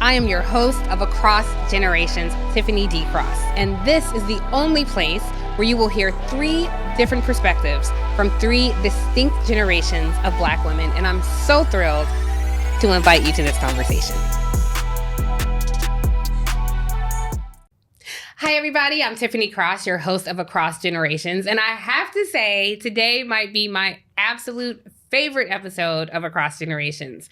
I am your host of Across Generations, Tiffany D. Cross, and this is the only place where you will hear 3 different perspectives from 3 distinct generations of Black women, and I'm so thrilled to invite you to this conversation. Hi, everybody. I'm Tiffany Cross, your host of Across Generations, and I have to say, today might be my absolute favorite episode of Across Generations.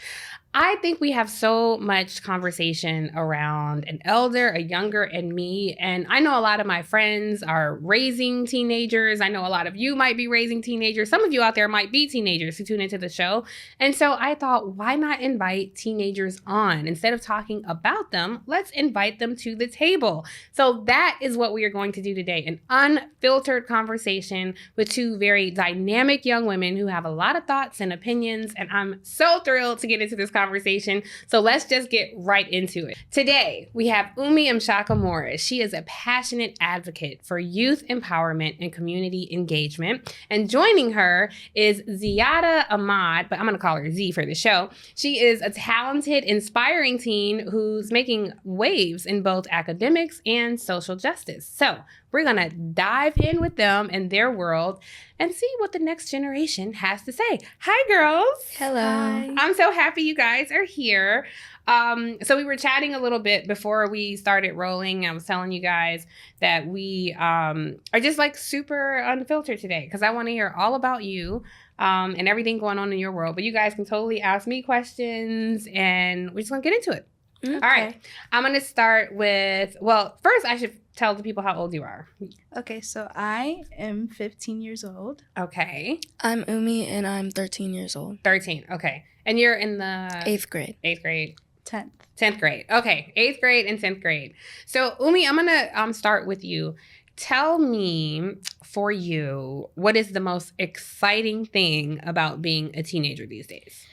I think we have so much conversation around an elder, a younger, and me. And I know a lot of my friends are raising teenagers. I know a lot of you might be raising teenagers. Some of you out there might be teenagers who tune into the show. And so I thought, why not invite teenagers on? Instead of talking about them, let's invite them to the table. So that is what we are going to do today, an unfiltered conversation with 2 very dynamic young women who have a lot of thoughts and opinions. And I'm so thrilled to get into this conversation. So let's just get right into it. Today, we have Umi Mshaka-Morris. She is a passionate advocate for youth empowerment and community engagement. And joining her is Ziyada Ahmad, but I'm going to call her Z for the show. She is a talented, inspiring teen who's making waves in both academics and social justice. So we're going to dive in with them and their world and see what the next generation has to say. Hi, girls. Hello. Hi. I'm so happy you guys are here. So we were chatting a little bit before we started rolling. I was telling you guys that we are just like super unfiltered today because I want to hear all about you and everything going on in your world. But you guys can totally ask me questions and we're just going to get into it. Okay. All right. I'm going to start with, well, first I should tell the people how old you are. Okay, so I am 15 years old. Okay. I'm Umi and I'm 13 years old. 13. Okay. And you're in the 8th grade. 8th grade. 10th. 10th grade. Okay. 8th grade and 10th grade. So Umi, I'm going to start with you. Tell me, for you, what is the most exciting thing about being a teenager these days?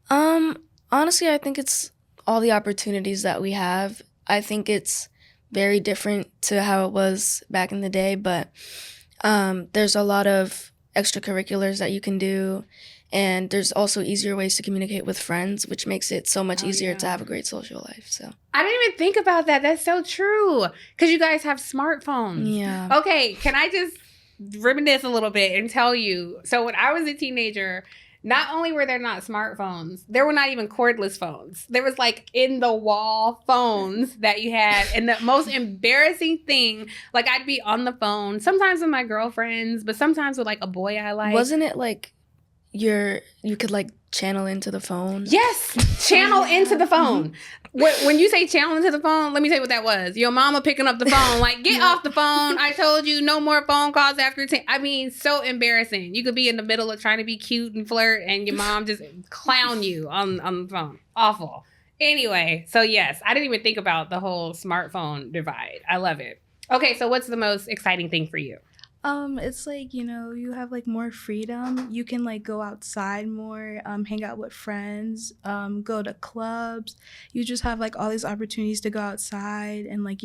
Honestly, I think it's all the opportunities that we have. I think it's very different to how it was back in the day, but there's a lot of extracurriculars that you can do, and there's also easier ways to communicate with friends, which makes it so much easier to have a great social life. So I didn't even think about that. That's so true, because you guys have smartphones. Yeah. Okay, can I just reminisce a little bit and tell you, so when I was a teenager, not only were there not smartphones, there were not even cordless phones. There was like in the wall phones that you had. And the most embarrassing thing, like I'd be on the phone, sometimes with my girlfriends, but sometimes with like a boy I like. Wasn't it like you could like channel into the phone? Yes, channel into the phone. When you say channel into the phone, let me tell you what that was. Your mama picking up the phone, like, get off the phone. I told you no more phone calls after 10. I mean, so embarrassing. You could be in the middle of trying to be cute and flirt, and your mom just clown you on the phone. Awful. Anyway, so yes, I didn't even think about the whole smartphone divide. I love it. Okay, so what's the most exciting thing for you? It's like, you have like more freedom. You can like go outside more, hang out with friends, go to clubs. You just have like all these opportunities to go outside and like,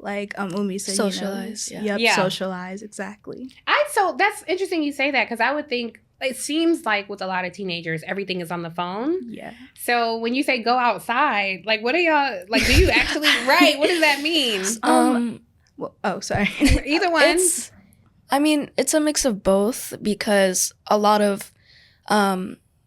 like Umi said, socialize. Socialize, exactly. So that's interesting you say that, because I would think it seems like with a lot of teenagers, everything is on the phone. Yeah. So when you say go outside, like what are y'all, like do you actually, right, what does that mean? Well, oh, sorry. Either one. It's a mix of both, because a lot of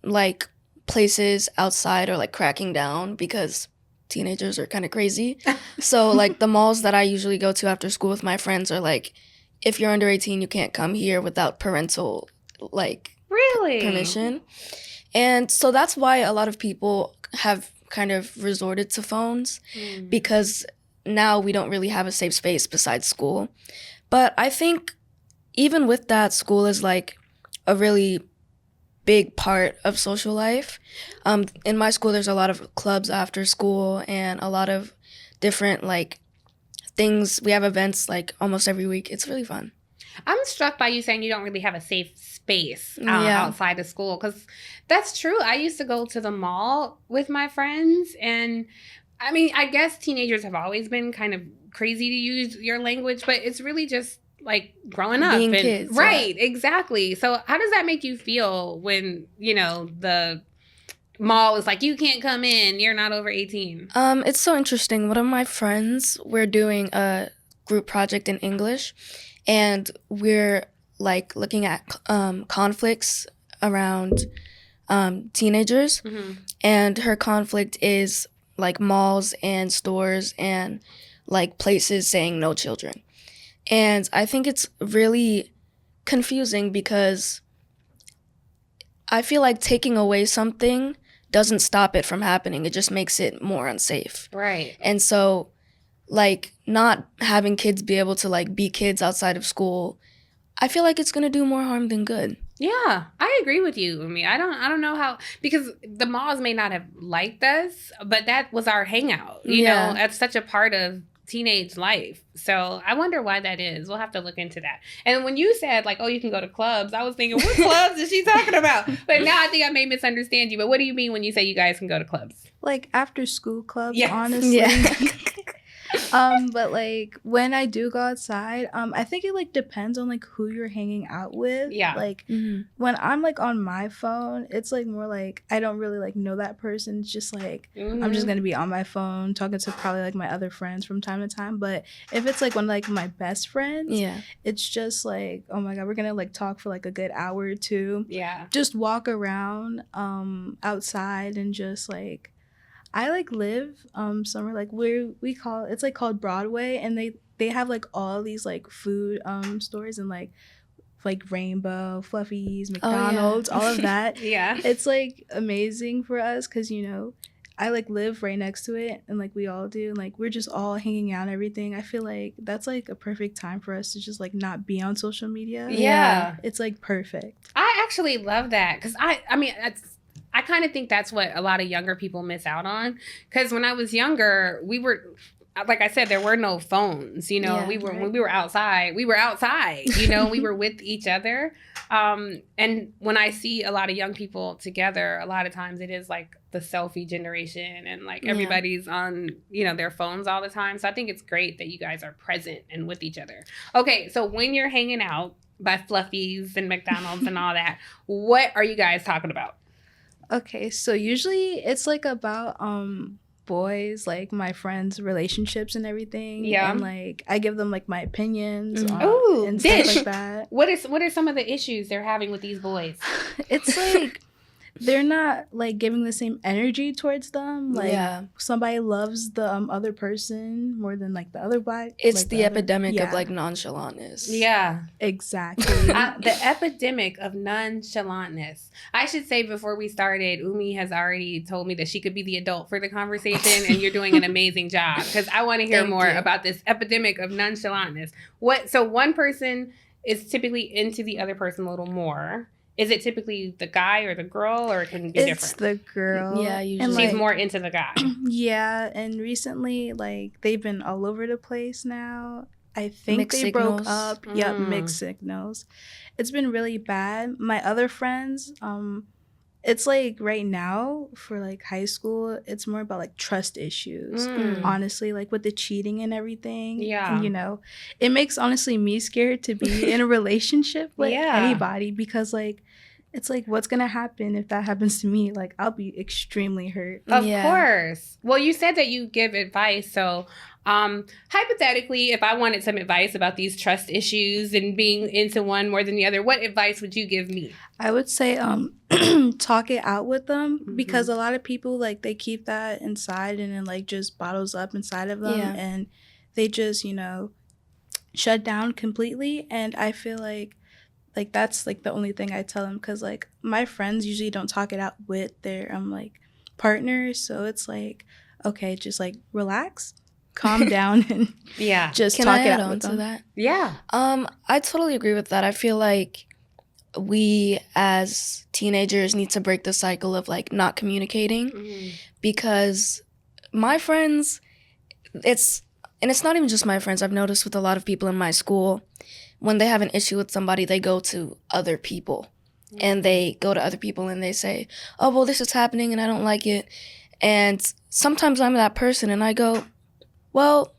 like places outside are like cracking down because teenagers are kind of crazy. So like the malls that I usually go to after school with my friends are like, if you're under 18, you can't come here without parental like permission. And so that's why a lot of people have kind of resorted to phones, because now we don't really have a safe space besides school. But I think even with that, school is like a really big part of social life. In my school, there's a lot of clubs after school and a lot of different like things. We have events like almost every week. It's really fun. I'm struck by you saying you don't really have a safe space outside of school, because that's true. I used to go to the mall with my friends, and I mean, I guess teenagers have always been kind of crazy to use your language, but it's really just like growing up. Being kids. Right, exactly. So how does that make you feel when, you know, the mall is like, you can't come in, you're not over 18? It's so interesting. One of my friends, we're doing a group project in English, and we're like looking at conflicts around teenagers, and her conflict is like malls and stores and like places saying no children. And I think it's really confusing because I feel like taking away something doesn't stop it from happening. It just makes it more unsafe. Right. And so, like, not having kids be able to, like, be kids outside of school, I feel like it's going to do more harm than good. Yeah, I agree with you, Umi. I don't know how, because the malls may not have liked us, but that was our hangout. You know, that's such a part of teenage life. So I wonder why that is. We'll have to look into that. And when you said like, oh, you can go to clubs, I was thinking, what clubs is she talking about? But now I think I may misunderstand you. But what do you mean when you say you guys can go to clubs? Like after school clubs, Yes. honestly. Yeah. But like when I do go outside, I think it like depends on like who you're hanging out with. Yeah. Like when I'm like on my phone, it's like more like I don't really like know that person. It's just like I'm just gonna be on my phone talking to probably like my other friends from time to time. But if it's like one of like my best friends, it's just like, oh my god, we're gonna like talk for like a good hour or two. Yeah. Just walk around outside and just like I like live somewhere like where we call it's like called Broadway, and they have like all these like food stores and like Rainbow, Fluffies, McDonald's, all of that. Yeah. It's like amazing for us because you know I like live right next to it, and like we all do, and like we're just all hanging out and everything. I feel like that's like a perfect time for us to just like not be on social media. Yeah. It's like perfect. I actually love that because I mean, I kind of think that's what a lot of younger people miss out on. Because when I was younger, we were, like I said, there were no phones. You know, when we were outside, you know, we were with each other. And when I see a lot of young people together, a lot of times it is like the selfie generation and like everybody's on, you know, their phones all the time. So I think it's great that you guys are present and with each other. Okay, so when you're hanging out by Fluffies and McDonald's and all that, what are you guys talking about? Okay, so usually it's like about boys, like my friends' relationships and everything. Yeah. And like I give them like my opinions Ooh, and dish. stuff like that. What are some of the issues they're having with these boys? It's like they're not like giving the same energy towards them. Like somebody loves the other person more than like the other guy. It's like the epidemic of like nonchalantness. Yeah, exactly. The epidemic of nonchalantness. I should say before we started, Umi has already told me that she could be the adult for the conversation, and you're doing an amazing job because I want to hear more about this epidemic of nonchalantness. So one person is typically into the other person a little more. Is it typically the guy or the girl, or it can be different? It's the girl. Yeah, usually. And, she's like, more into the guy. Yeah, and recently, like, they've been all over the place now. I think mixed they signals. broke up. Yep, mixed signals. It's been really bad. My other friends, it's like right now for like high school, it's more about like trust issues. Honestly, like with the cheating and everything. Yeah. And, you know, it makes honestly me scared to be in a relationship with anybody because like it's like what's gonna happen if that happens to me? Like I'll be extremely hurt. Of course. Well, you said that you give advice, so hypothetically, if I wanted some advice about these trust issues and being into one more than the other, what advice would you give me? I would say talk it out with them because a lot of people like they keep that inside and then like just bottles up inside of them and they just, you know, shut down completely. And I feel like that's like the only thing I tell them because like my friends usually don't talk it out with their like partners, so it's like okay, just like relax, calm down, and just Can talk I it add out on with to them. that? Yeah. I totally agree with that. I feel like we as teenagers need to break the cycle of like not communicating because my friends, it's not even just my friends. I've noticed with a lot of people in my school, when they have an issue with somebody, they go to other people and they go to other people and they say, oh, well, this is happening and I don't like it. And sometimes I'm that person and I go, well,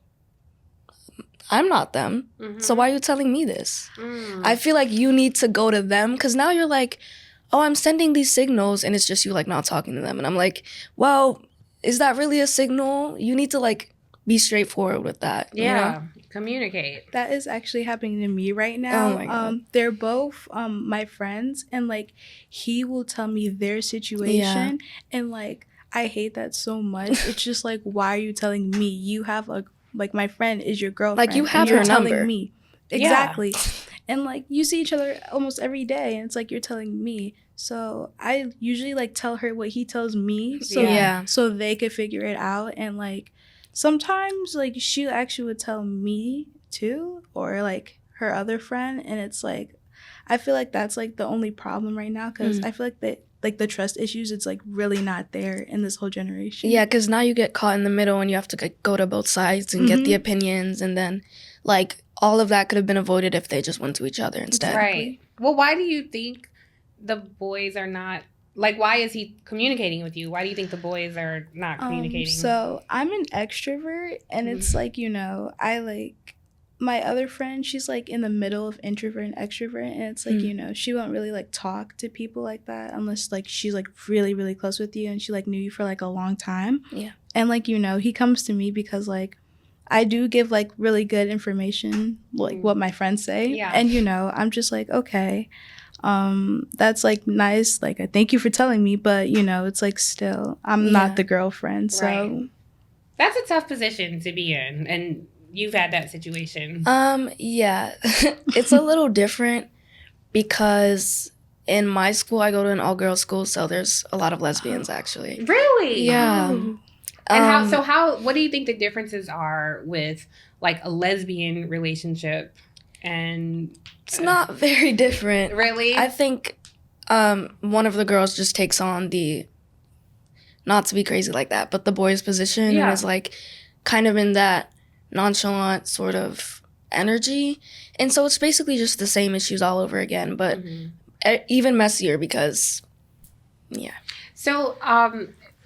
I'm not them. So why are you telling me this? I feel like you need to go to them because now you're like, oh, I'm sending these signals, and it's just you like not talking to them. And I'm like, well, is that really a signal? You need to like be straightforward with that. Yeah. Communicate. That is actually happening to me right now. Oh my God. They're both my friends, and like he will tell me their situation, and like I hate that so much. It's just like, why are you telling me? You have like my friend is your girlfriend. Like, you have and you're her telling number. me. Exactly. And like you see each other almost every day, and it's like you're telling me. So I usually like tell her what he tells me, so they could figure it out. And like sometimes like she actually would tell me too, or like her other friend, and it's like I feel like that's like the only problem right now, because I feel like that like the trust issues, it's like really not there in this whole generation. Yeah, because now you get caught in the middle and you have to like, go to both sides and get the opinions, and then like all of that could have been avoided if they just went to each other instead. Right. Well, why do you think the boys are not, like, why is he communicating with you? Why do you think the boys are not communicating? So I'm an extrovert, and it's like, you know, I like my other friend, she's like in the middle of introvert and extrovert, and it's like, you know, she won't really like talk to people like that unless like she's like really, really close with you and she like knew you for like a long time. Yeah. And like, you know, he comes to me because like I do give like really good information, like what my friends say. Yeah. And you know, I'm just like, okay, that's like nice. Like, I thank you for telling me, but you know, it's like still, I'm not the girlfriend. So Right. That's a tough position to be in, and you've had that situation. Yeah, it's a little different because in my school, I go to an all-girls school, so there's a lot of lesbians actually. Really? Yeah. Oh. And what do you think the differences are with like a lesbian relationship and It's not very different. really? I think one of the girls just takes on the, not to be crazy like that, but the boy's position, and is like kind of in that nonchalant sort of energy. And so it's basically just the same issues all over again, but even messier because, So,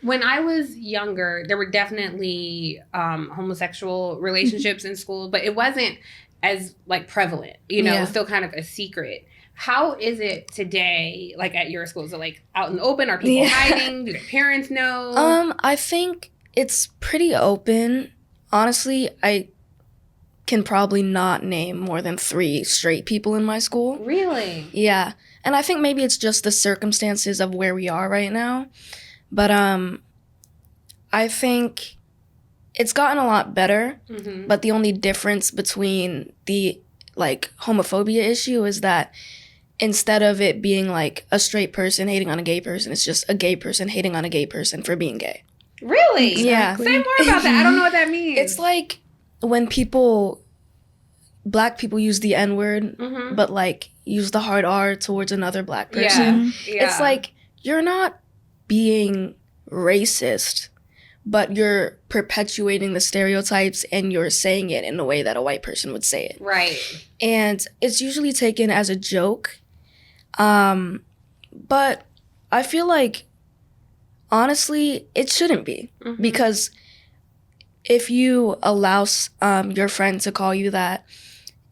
when I was younger, there were definitely homosexual relationships in school, but it wasn't as like prevalent. You know, it was still kind of a secret. How is it today, like at your school? Is it like out in the open? Are people hiding? Do their parents know? I think it's pretty open. Honestly, I can probably not name more than 3 straight people in my school. Really? Yeah. And I think maybe it's just the circumstances of where we are right now. But I think it's gotten a lot better. But the only difference between the like homophobia issue is that instead of it being like a straight person hating on a gay person, it's just a gay person hating on a gay person for being gay. Really? Yeah. Say more about that. I don't know what that means. It's like when black people use the N-word, but like use the hard R towards another black person. Yeah. It's like you're not being racist, but you're perpetuating the stereotypes and you're saying it in a way that a white person would say it. Right. And it's usually taken as a joke. But I feel like, honestly, it shouldn't be. Because if you allow your friend to call you that,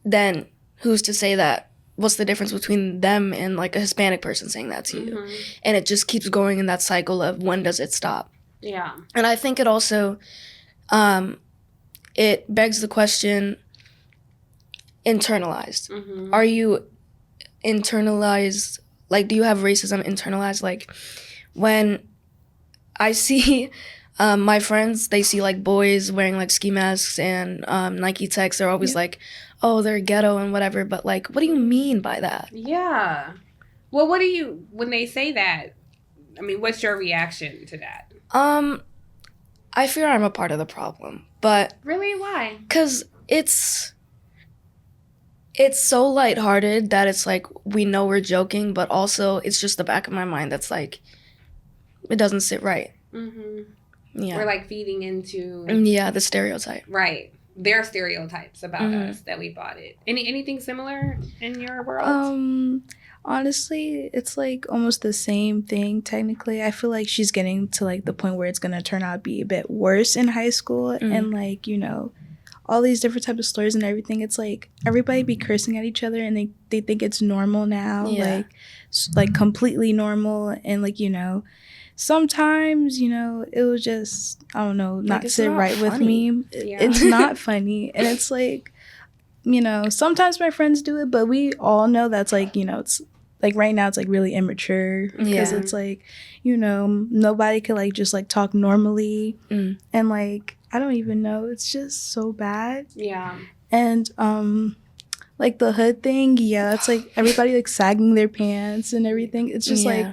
then who's to say that? What's the difference between them and like a Hispanic person saying that to you? And it just keeps going in that cycle of when does it stop? Yeah. And I think it also, it begs the question, internalized. Are you internalized? Like, do you have racism internalized? Like, when I see my friends, they see like boys wearing like ski masks and Nike Techs, they're always like, oh, they're ghetto and whatever. But like, what do you mean by that? Yeah. Well, when they say that, I mean, what's your reaction to that? I fear I'm a part of the problem, but Really? Why? because it's so lighthearted that it's like we know we're joking, but also it's just the back of my mind that's like, it doesn't sit right. Yeah. We're like feeding into the stereotype. right. Their stereotypes about us that we bought it. Anything similar in your world? Honestly, it's like almost the same thing technically. I feel like she's getting to like the point where it's gonna turn out to be a bit worse in high school, and like, you know, all these different types of slurs and everything. It's like everybody be cursing at each other and they think it's normal now, like completely normal. And like, you know, sometimes, you know, it was just, I don't know, not like, sit not right funny. with me. It's not funny. And it's like, you know, sometimes my friends do it, but we all know that's like, you know, it's like right now it's like really immature because it's like, you know, nobody could like just like talk normally. And like, I don't even know, it's just so bad. And like the hood thing, it's like everybody like sagging their pants and everything. It's just like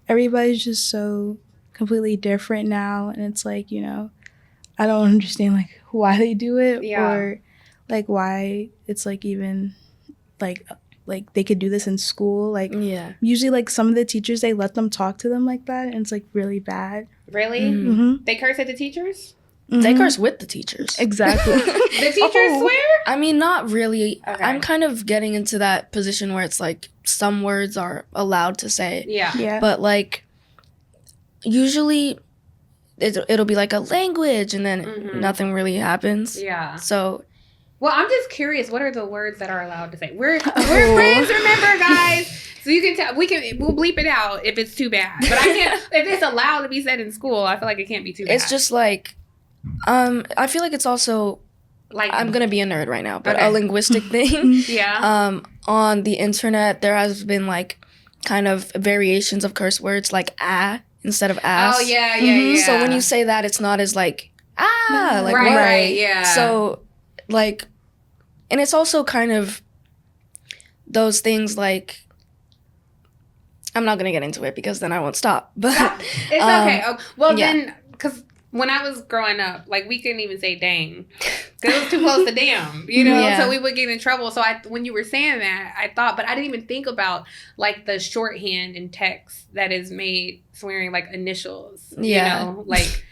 everybody's just so completely different now, and it's like, you know, I don't understand like why they do it or like why it's like even like they could do this in school. Like usually like some of the teachers, they let them talk to them like that, and it's like really bad. Really? They curse at the teachers? They curse with the teachers. Exactly. The teachers swear? I mean, not really. Okay. I'm kind of getting into that position where it's like some words are allowed to say. Yeah. But like usually it'll be like a language and then nothing really happens. Yeah. So well, I'm just curious, what are the words that are allowed to say? We're friends, remember, guys? So you can tell, we'll bleep it out if it's too bad. But I can't, if it's allowed to be said in school, I feel like it can't be too bad. it's just like I feel like it's also like, I'm gonna be a nerd right now, but a linguistic thing. On the internet, there has been like kind of variations of curse words like instead of ass. Oh yeah. So when you say that, it's not as like like right, yeah. So like, and it's also kind of those things like, I'm not gonna get into it because then I won't stop. But it's okay. Well, then, because when I was growing up, like, we couldn't even say dang. Because it was too close to damn, you know? So we would get in trouble. So when you were saying that, I thought, but I didn't even think about, like, the shorthand in text that is made swearing, like, initials. You know? Like,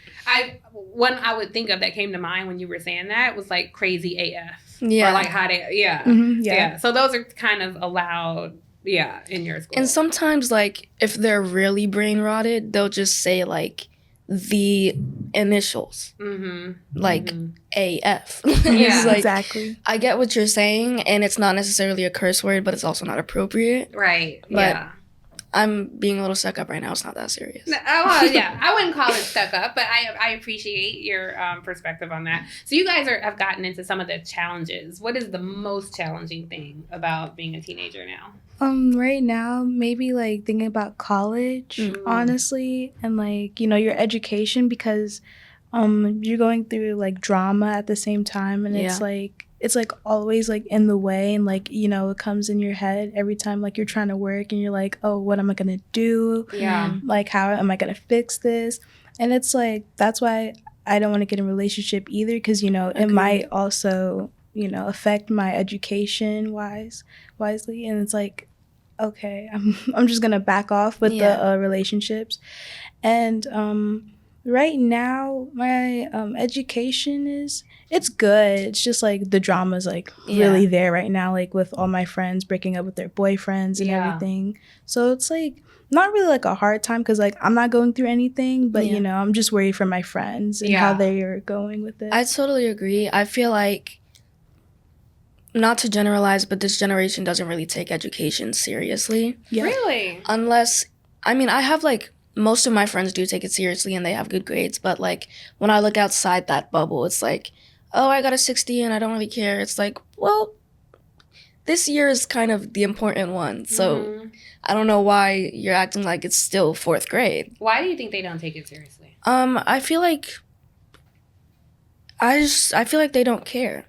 one I would think of that came to mind when you were saying that was, like, crazy AF. Or, like, hot AF. So those are kind of allowed, in your school. And sometimes, like, if they're really brain rotted, they'll just say, like, the initials, like AF. Like, exactly. I get what you're saying, and it's not necessarily a curse word, but it's also not appropriate. Right. But I'm being a little stuck up right now. It's not that serious. I wouldn't call it stuck up, but I appreciate your perspective on that. So you guys have gotten into some of the challenges. What is the most challenging thing about being a teenager now? Right now, maybe like thinking about college, honestly, and like, you know, your education, because you're going through like drama at the same time, and it's like always like in the way, and like, you know, it comes in your head every time like you're trying to work and you're like, oh, what am I gonna do? Like, how am I gonna fix this? And it's like, that's why I don't want to get in a relationship either, because, you know, it might also, you know, affect my education wisely, and it's like, okay, I'm just gonna back off with the relationships. And right now my education it's good. It's just like the drama's like really there right now, like with all my friends breaking up with their boyfriends and everything. So it's like not really like a hard time, because like I'm not going through anything, but you know, I'm just worried for my friends and how they are going with it. I totally agree. I feel like, not to generalize, but this generation doesn't really take education seriously. Really? Unless, I mean, I have like, most of my friends do take it seriously and they have good grades, but like when I look outside that bubble, it's like, oh, I got a 60 and I don't really care. It's like, well, this year is kind of the important one. So I don't know why you're acting like it's still 4th grade. Why do you think they don't take it seriously? I feel like I feel like they don't care.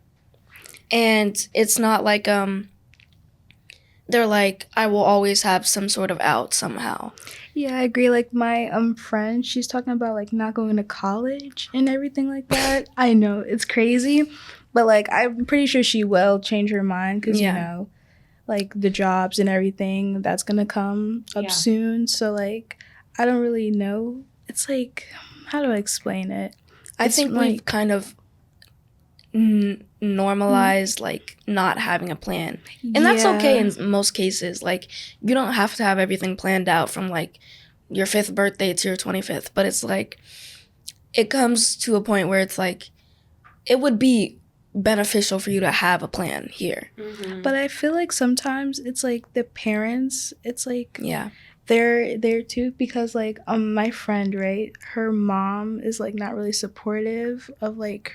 And it's not like they're like, I will always have some sort of out somehow. Yeah, I agree. Like my friend, she's talking about like not going to college and everything like that. I know it's crazy, but like I'm pretty sure she will change her mind, because you know, like the jobs and everything that's gonna come up soon. So like I don't really know. It's like, how do I explain it? I think like, we've kind of normalized like not having a plan, and that's okay in most cases. Like, you don't have to have everything planned out from like your 5th birthday to your 25th, but it's like it comes to a point where it's like it would be beneficial for you to have a plan here. But I feel like sometimes it's like the parents, it's like Yeah. they're there too, because like my friend, right, her mom is like not really supportive of like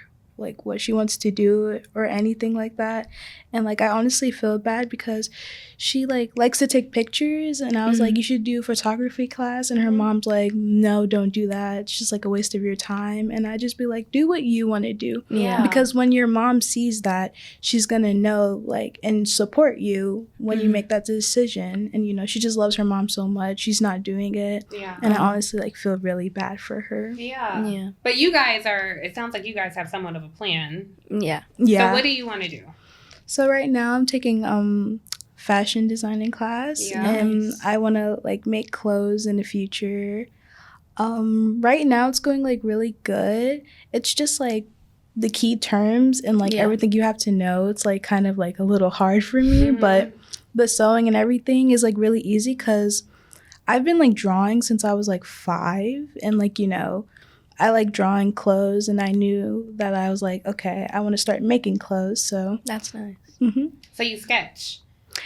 what she wants to do or anything like that. And like I honestly feel bad because she like likes to take pictures, and I was like, you should do photography class, and her mom's like, no, don't do that, it's just like a waste of your time. And I just be like, do what you want to do. Yeah. Because when your mom sees that, she's gonna know like and support you when you make that decision. And you know, she just loves her mom so much, she's not doing it. And I honestly like feel really bad for her. Yeah. But you guys it sounds like you guys have somewhat of a plan. Yeah. So what do you want to do? So right now I'm taking fashion designing class, and I want to like make clothes in the future. Right now it's going like really good. It's just like the key terms and like everything you have to know, it's like kind of like a little hard for me, but the sewing and everything is like really easy because I've been like drawing since I was like 5, and like, you know, I like drawing clothes, and I knew that I was like, okay, I want to start making clothes. So That's nice. So you sketch?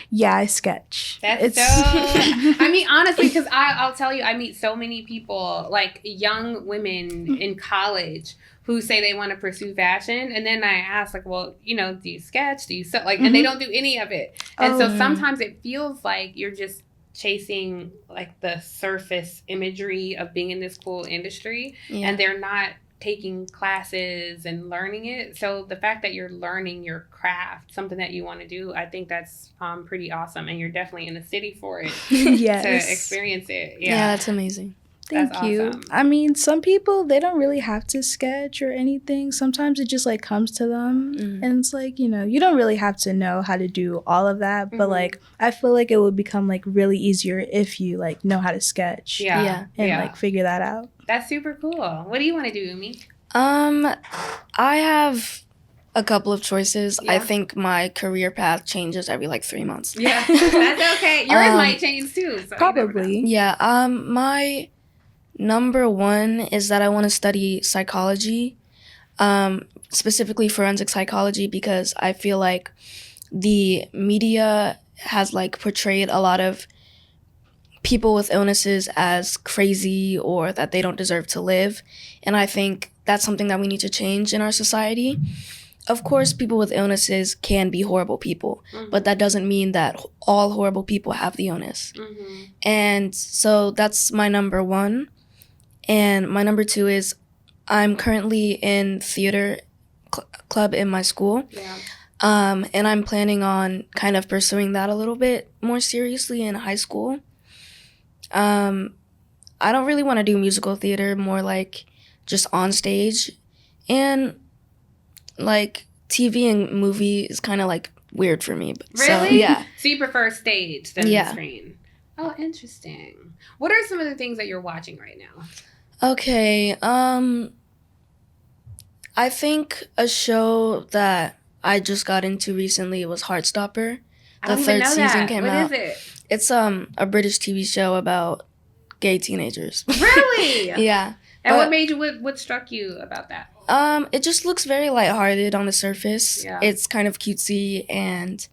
Yeah, I sketch. That's so... I mean, honestly, because I'll tell you, I meet so many people, like young women in college who say they want to pursue fashion. And then I ask, like, well, you know, do you sketch? Do you sew? Like, and they don't do any of it. And so sometimes it feels like you're just chasing like the surface imagery of being in this cool industry, and they're not taking classes and learning it. So the fact that you're learning your craft, something that you want to do, I think that's pretty awesome, and you're definitely in the city for it. Yes. To experience it. Yeah, that's amazing. Thank That's you. awesome. I mean, some people, they don't really have to sketch or anything. Sometimes it just like comes to them, and it's like, you know, you don't really have to know how to do all of that, but like I feel like it would become like really easier if you like know how to sketch and like figure that out. That's super cool. What do you want to do, Umi? I have a couple of choices. I think my career path changes every like 3 months. Yeah, that's okay. Yours might change too. So Probably. Yeah. My number one is that I want to study psychology, specifically forensic psychology, because I feel like the media has like portrayed a lot of people with illnesses as crazy or that they don't deserve to live. And I think that's something that we need to change in our society. Of course, people with illnesses can be horrible people, but that doesn't mean that all horrible people have the illness. And so that's my number one. And my number two is I'm currently in theater club in my school. And I'm planning on kind of pursuing that a little bit more seriously in high school. I don't really want to do musical theater, more like just on stage. And like TV and movie is kind of like weird for me. But, really? So, yeah. So you prefer stage than the screen? Oh, interesting. What are some of the things that you're watching right now? Okay. I think a show that I just got into recently was Heartstopper. The third season came out. What is it? It's a British TV show about gay teenagers. Really? Yeah. And what made you? What struck you about that? It just looks very lighthearted on the surface. Yeah. It's kind of cutesy, and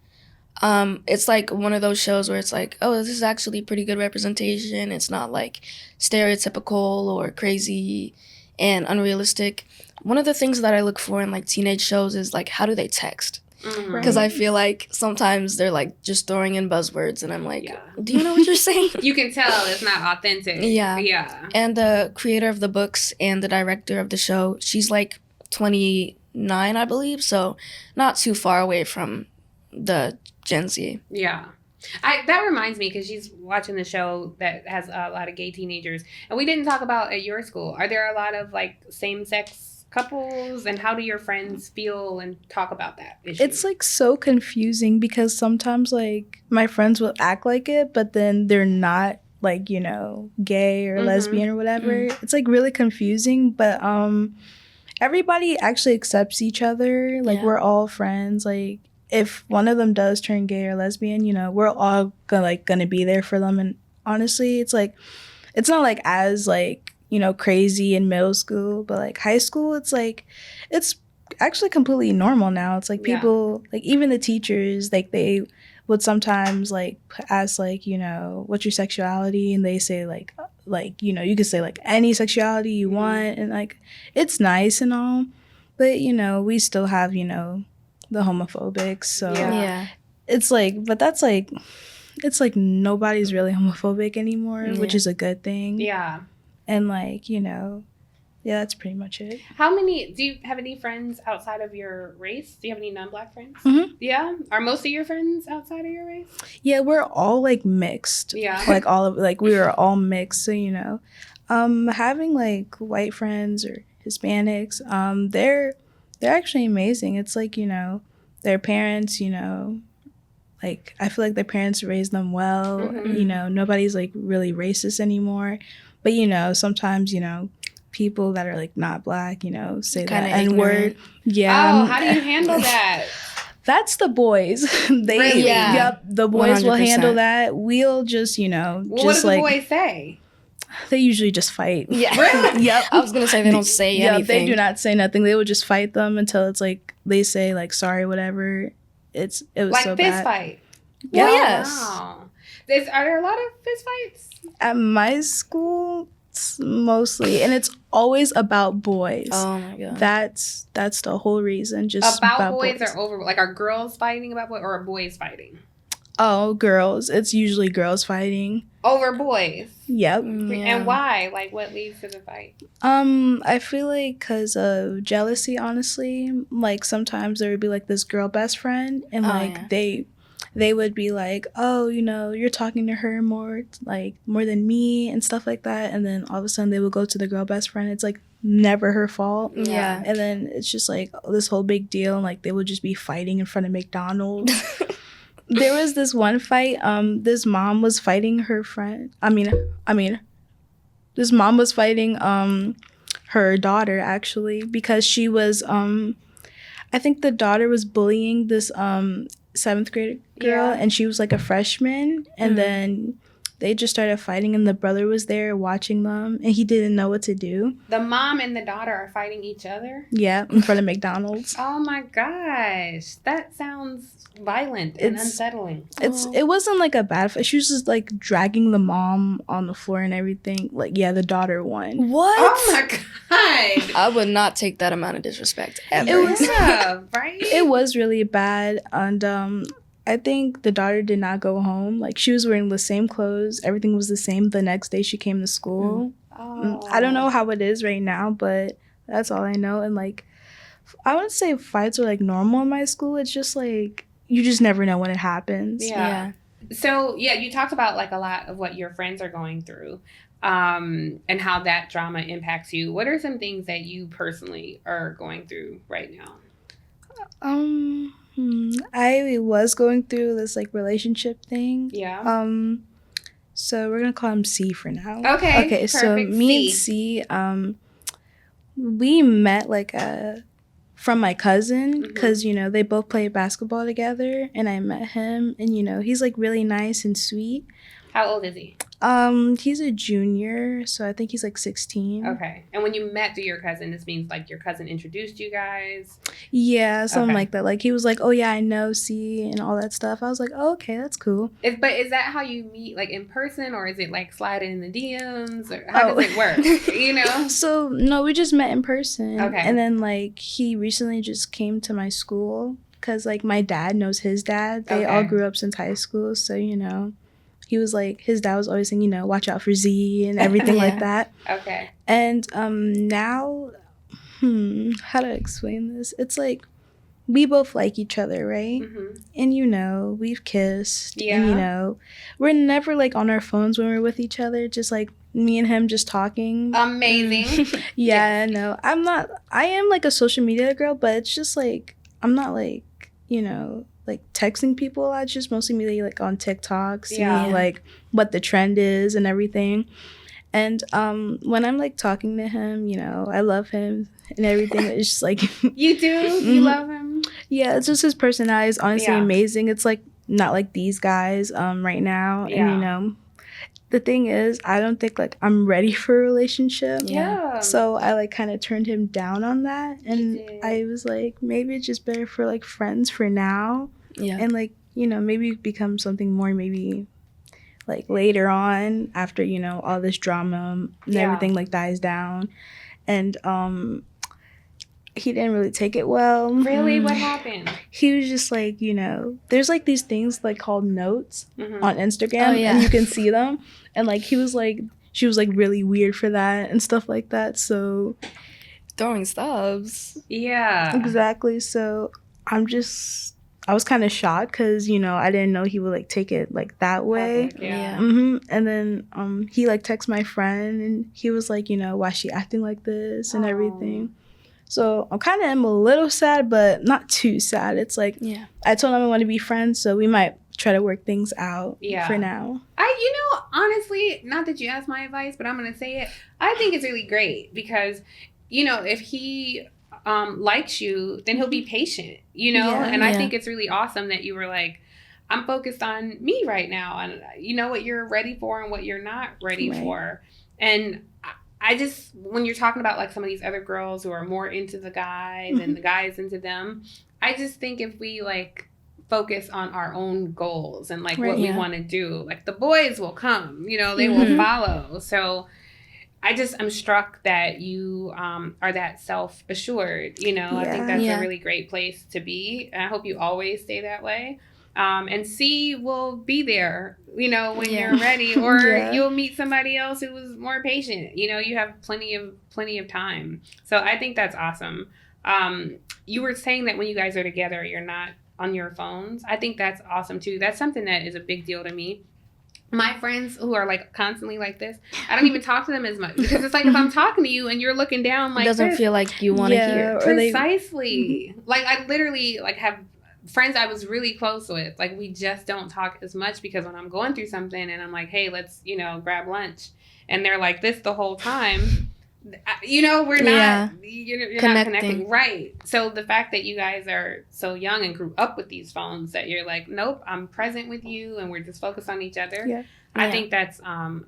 it's like one of those shows where it's like, oh, this is actually pretty good representation. It's not like stereotypical or crazy and unrealistic. One of the things that I look for in like teenage shows is like, how do they text? Because I feel like sometimes they're like just throwing in buzzwords, and I'm like, do you know what you're saying? You can tell it's not authentic. Yeah. And the creator of the books and the director of the show, she's like 29, I believe, so not too far away from the Gen Z. Yeah. That reminds me, because she's watching the show that has a lot of gay teenagers, and we didn't talk about at your school. Are there a lot of like same-sex couples, and how do your friends feel and talk about that issue? It's like so confusing because sometimes like my friends will act like it, but then they're not, like, you know, gay or lesbian or whatever. It's like really confusing, but everybody actually accepts each other. Like we're all friends. Like if one of them does turn gay or lesbian, you know, we're all gonna be there for them. And honestly, it's like, it's not like as like, you know, crazy in middle school, but like high school, it's like, it's actually completely normal now. It's like people, like even the teachers, like they would sometimes like ask like, you know, what's your sexuality, and they say like you know, you could say like any sexuality you want, and like it's nice and all, but you know, we still have, you know, the homophobics. So it's like, but that's like, it's like nobody's really homophobic anymore, which is a good thing. Yeah. And like, you know, yeah, that's pretty much it. Do you have any friends outside of your race? Do you have any non-Black friends? Mm-hmm. Yeah. Are most of your friends outside of your race? Yeah, we're all like mixed. Yeah. Like all of, like we were all mixed. So, you know, having like white friends or Hispanics, they're actually amazing. It's like, you know, their parents, you know, like I feel like their parents raised them well. Mm-hmm. You know, nobody's like really racist anymore. But, you know, sometimes, you know, people that are like not Black, you know, say Kinda that N-word. Yeah. Oh, how do you handle that? That's the boys. They, Really? Yeah. Yep, the boys will 100%. handle that. We'll just, you know, Well, just what do like the boys say? they usually just fight. Yeah. Really? Yep. I was gonna say they don't say anything. They do not say nothing. They will just fight them until it's like they say like sorry, whatever. It was Like so fist bad. fight. Yeah. Well, yes. Wow. Are there a lot of fist fights? At my school, it's mostly, and it's always about boys. Oh my god. That's the whole reason. Just About boys or over? Like, are girls fighting about boys or are boys fighting? Oh, girls. It's usually girls fighting. Over boys. Yep. And why? Like, what leads to the fight? I feel like because of jealousy, honestly. Like, sometimes there would be, like, this girl best friend, and, they would be like, oh, you know, you're talking to her more than me and stuff like that. And then all of a sudden they would go to the girl best friend. It's, like, never her fault. Yeah. And then it's just, like, this whole big deal, and, like, they would just be fighting in front of McDonald's. There was this one fight. This mom was fighting her friend. This mom was fighting her daughter actually because she was I think the daughter was bullying this 7th grade girl, and she was like a freshman, and then they just started fighting, and the brother was there watching them, and he didn't know what to do. The mom and the daughter are fighting each other? Yeah, in front of McDonald's. Oh my gosh. That sounds violent and unsettling. It wasn't like a bad fight. She was just like dragging the mom on the floor and everything. Like, yeah, the daughter won. What? Oh my god. I would not take that amount of disrespect ever. It was right? It was really bad, and I think the daughter did not go home. Like, she was wearing the same clothes. Everything was the same the next day she came to school. I don't know how it is right now, but that's all I know. And, like, I wouldn't say fights are, like, normal in my school. It's just, like, you just never know when it happens. Yeah. So, yeah, you talked about, like, a lot of what your friends are going through and how that drama impacts you. What are some things that you personally are going through right now? I was going through this like relationship thing. Yeah. So we're gonna call him C for now. Okay. Okay. So me and C, we met like from my cousin because you know they both played basketball together, and I met him, and you know he's like really nice and sweet. How old is he? He's a junior, so I think he's like 16. Okay. And when you met through your cousin, this means like your cousin introduced you guys? Yeah, something like that. Like he was like, oh yeah, I know C and all that stuff. I was like, oh, okay, that's cool. But is that how you meet, like in person, or is it like sliding in the DMs, or how does it work? You know? So no, we just met in person. Okay. And then like he recently just came to my school because like my dad knows his dad. They all grew up since high school, so you know. He was like, his dad was always saying, you know, watch out for Z and everything like that. Okay. And now, how to explain this? It's like, we both like each other, right? And, you know, we've kissed. Yeah. And, you know, we're never like on our phones when we're with each other. Just like me and him just talking. Amazing. Yeah, no. I am like a social media girl, but it's just like, I'm not like, you know, like texting people a lot. It's just mostly me like on TikTok, seeing like what the trend is and everything. And when I'm like talking to him, you know, I love him and everything. It's just like You do? You love him? Yeah, it's just his personality is honestly amazing. It's like not like these guys right now. And you know, the thing is, I don't think like I'm ready for a relationship. Yeah. So I like kind of turned him down on that, and did. I was like, maybe it's just better for like friends for now, Yeah. and like, you know, maybe become something more maybe like later on after, you know, all this drama and everything like dies down. And he didn't really take it well. Really? What happened? He was just like, you know, there's like these things like called notes on Instagram, Oh, yeah. and you can see them. And like he was like, she was like really weird for that and stuff like that. So Throwing stubs. Yeah. exactly. So I was kind of shocked because, you know, I didn't know he would like take it like that way. Public, yeah. And then he like texted my friend, and he was like, you know, why she acting like this and everything. So I'm kind of am a little sad, but not too sad. It's like, I told him I want to be friends, so we might try to work things out for now. You know, honestly, not that you asked my advice, but I'm going to say it. I think it's really great because, you know, if he likes you, then he'll be patient, you know? And I think it's really awesome that you were like, I'm focused on me right now. And you know what you're ready for and what you're not ready for. And I just, when you're talking about like some of these other girls who are more into the guys and the guys into them, I just think if we like focus on our own goals and like what we want to do, like the boys will come, you know, they will follow. So I'm struck that you are that self-assured, you know. I think that's a really great place to be. And I hope you always stay that way. And C will be there, you know, when you're ready, or you'll meet somebody else who was more patient. You know, you have plenty of time. So I think that's awesome. You were saying that when you guys are together, you're not on your phones. I think that's awesome too. That's something that is a big deal to me. My friends who are like constantly like this, I don't even talk to them as much because it's like if I'm talking to you and you're looking down like it doesn't feel like you want to hear. Precisely. Like I literally like have friends I was really close with, like we just don't talk as much because when I'm going through something and I'm like, hey, let's, you know, grab lunch, and they're like this the whole time, you know, we're not, you're not connecting. Right. So the fact that you guys are so young and grew up with these phones that you're like, nope, I'm present with you and we're just focused on each other. I think that's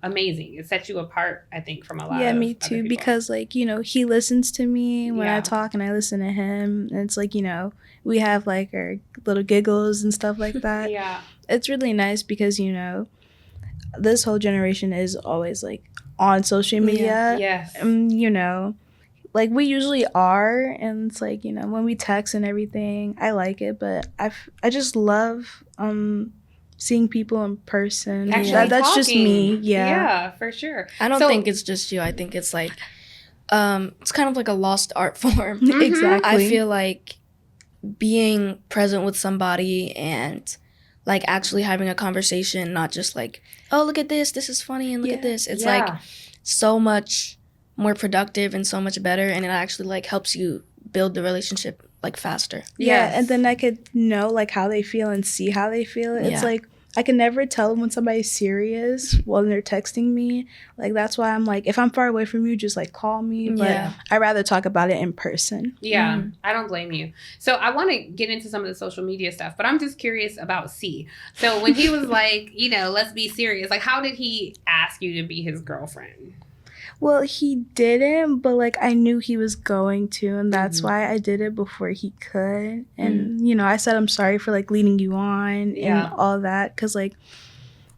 amazing. It sets you apart, I think, from a lot of Yeah, me too, because like, you know, he listens to me when I talk and I listen to him, and it's like, you know, we have like our little giggles and stuff like that. It's really nice because, you know, this whole generation is always like on social media. You know, like we usually are, and it's like, you know, when we text and everything, I like it, but I just love seeing people in person. That's just me. Yeah, for sure. I don't think it's just you. I think it's like it's kind of like a lost art form. Exactly. I feel like being present with somebody and like actually having a conversation, not just like, oh, look at this is funny, and look at this. It's like so much more productive and so much better, and it actually like helps you build the relationship like faster. And then I could know like how they feel and see how they feel. It's like I can never tell when somebody's serious when they're texting me. Like that's why I'm like, if I'm far away from you, just like call me. But I'd rather talk about it in person. I don't blame you. So I want to get into some of the social media stuff, but I'm just curious about C. So when he was like, you know, let's be serious, like how did he ask you to be his girlfriend? Well, he didn't, but like I knew he was going to, and that's why I did it before he could. And you know, I said I'm sorry for like leading you on and all that, because like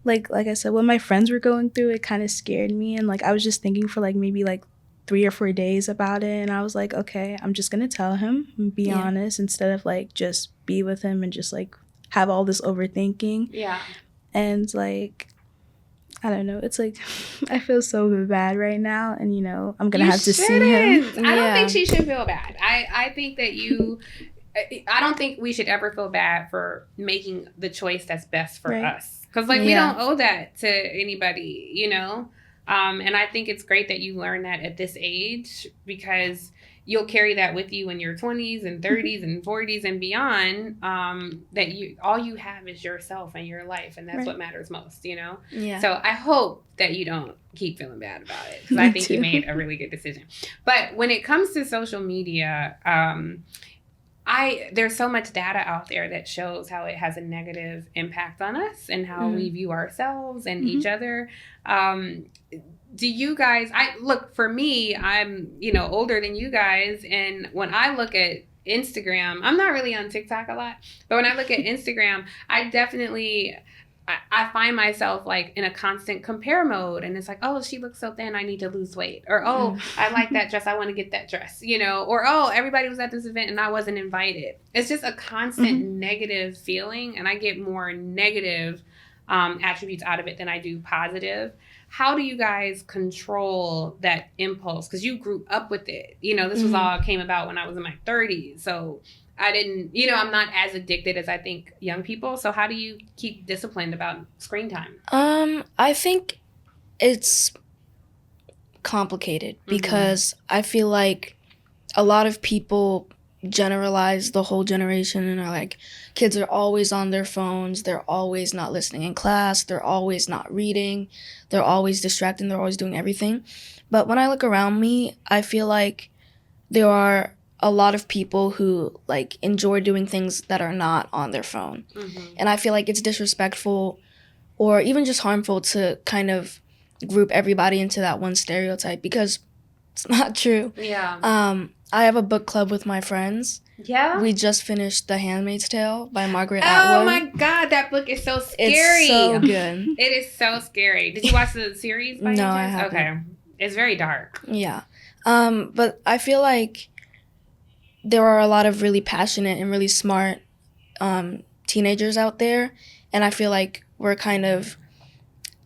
I said, when my friends were going through it, kind of scared me, and like I was just thinking for like maybe like 3 or 4 days about it, and I was like, okay, I'm just gonna tell him and be honest instead of like just be with him and just like have all this overthinking. And like, I don't know. It's like, I feel so bad right now. And, you know, I'm going to have to see him. I don't think she should feel bad. I think that I don't think we should ever feel bad for making the choice that's best for us. Because, like, we don't owe that to anybody, you know? And I think it's great that you learn that at this age, because you'll carry that with you in your 20s and 30s and 40s and beyond, that all you have is yourself and your life, and that's what matters most, you know? So I hope that you don't keep feeling bad about it, because I think you made a really good decision. But when it comes to social media, I there's so much data out there that shows how it has a negative impact on us and how we view ourselves and each other. Do you guys, look, for me, I'm, older than you guys. And when I look at Instagram, I'm not really on TikTok a lot, but when I look at Instagram, I find myself like in a constant compare mode, and it's like, oh, she looks so thin, I need to lose weight, or oh, I like that dress, I want to get that dress, or oh, everybody was at this event and I wasn't invited. It's just a constant negative feeling, and I get more negative attributes out of it than I do positive. How do you guys control that impulse? Because you grew up with it. This was all came about when I was in my 30s, so I didn't, I'm not as addicted as I think young people. So how do you keep disciplined about screen time? I think it's complicated because I feel like a lot of people generalize the whole generation and are like, kids are always on their phones. They're always not listening in class. They're always not reading. They're always distracted. They're always doing everything. But when I look around me, I feel like there are a lot of people who like enjoy doing things that are not on their phone. And I feel like it's disrespectful or even just harmful to kind of group everybody into that one stereotype because it's not true. Yeah. I have a book club with my friends. Yeah. We just finished The Handmaid's Tale by Margaret Atwood. Oh my God, that book is so scary. It's so good. It is so scary. Did you watch the series by any No, I chance? haven't. Okay. It's very dark. Yeah. But I feel like there are a lot of really passionate and really smart teenagers out there. And I feel like we're kind of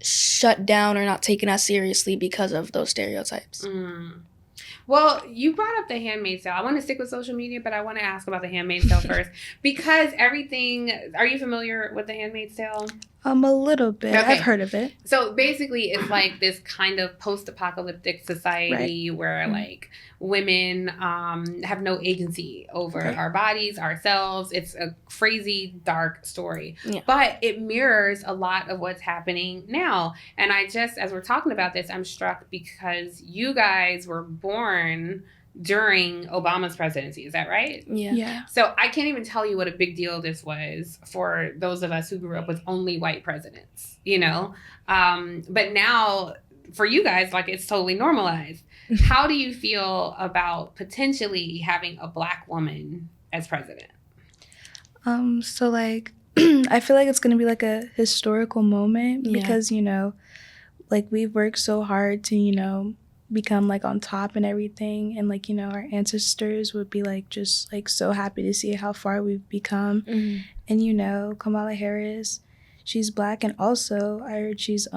shut down or not taken as seriously because of those stereotypes. Well, you brought up The Handmaid's Tale. I want to stick with social media, but I want to ask about The Handmaid's Tale first. Because are you familiar with The Handmaid's Tale? A little bit. Okay. I've heard of it. So basically, it's like this kind of post-apocalyptic society where like women have no agency over our bodies, ourselves. It's a crazy, dark story. Yeah. But it mirrors a lot of what's happening now. And as we're talking about this, I'm struck because you guys were born during Obama's presidency. Is that right? Yeah. So I can't even tell you what a big deal this was for those of us who grew up with only white presidents, But now for you guys, like it's totally normalized. How do you feel about potentially having a Black woman as president? So like, I feel like it's going to be like a historical moment because, like we've worked so hard to, become like on top and everything, and like our ancestors would be like just like so happy to see how far we've become. And Kamala Harris, she's Black, and also I heard she's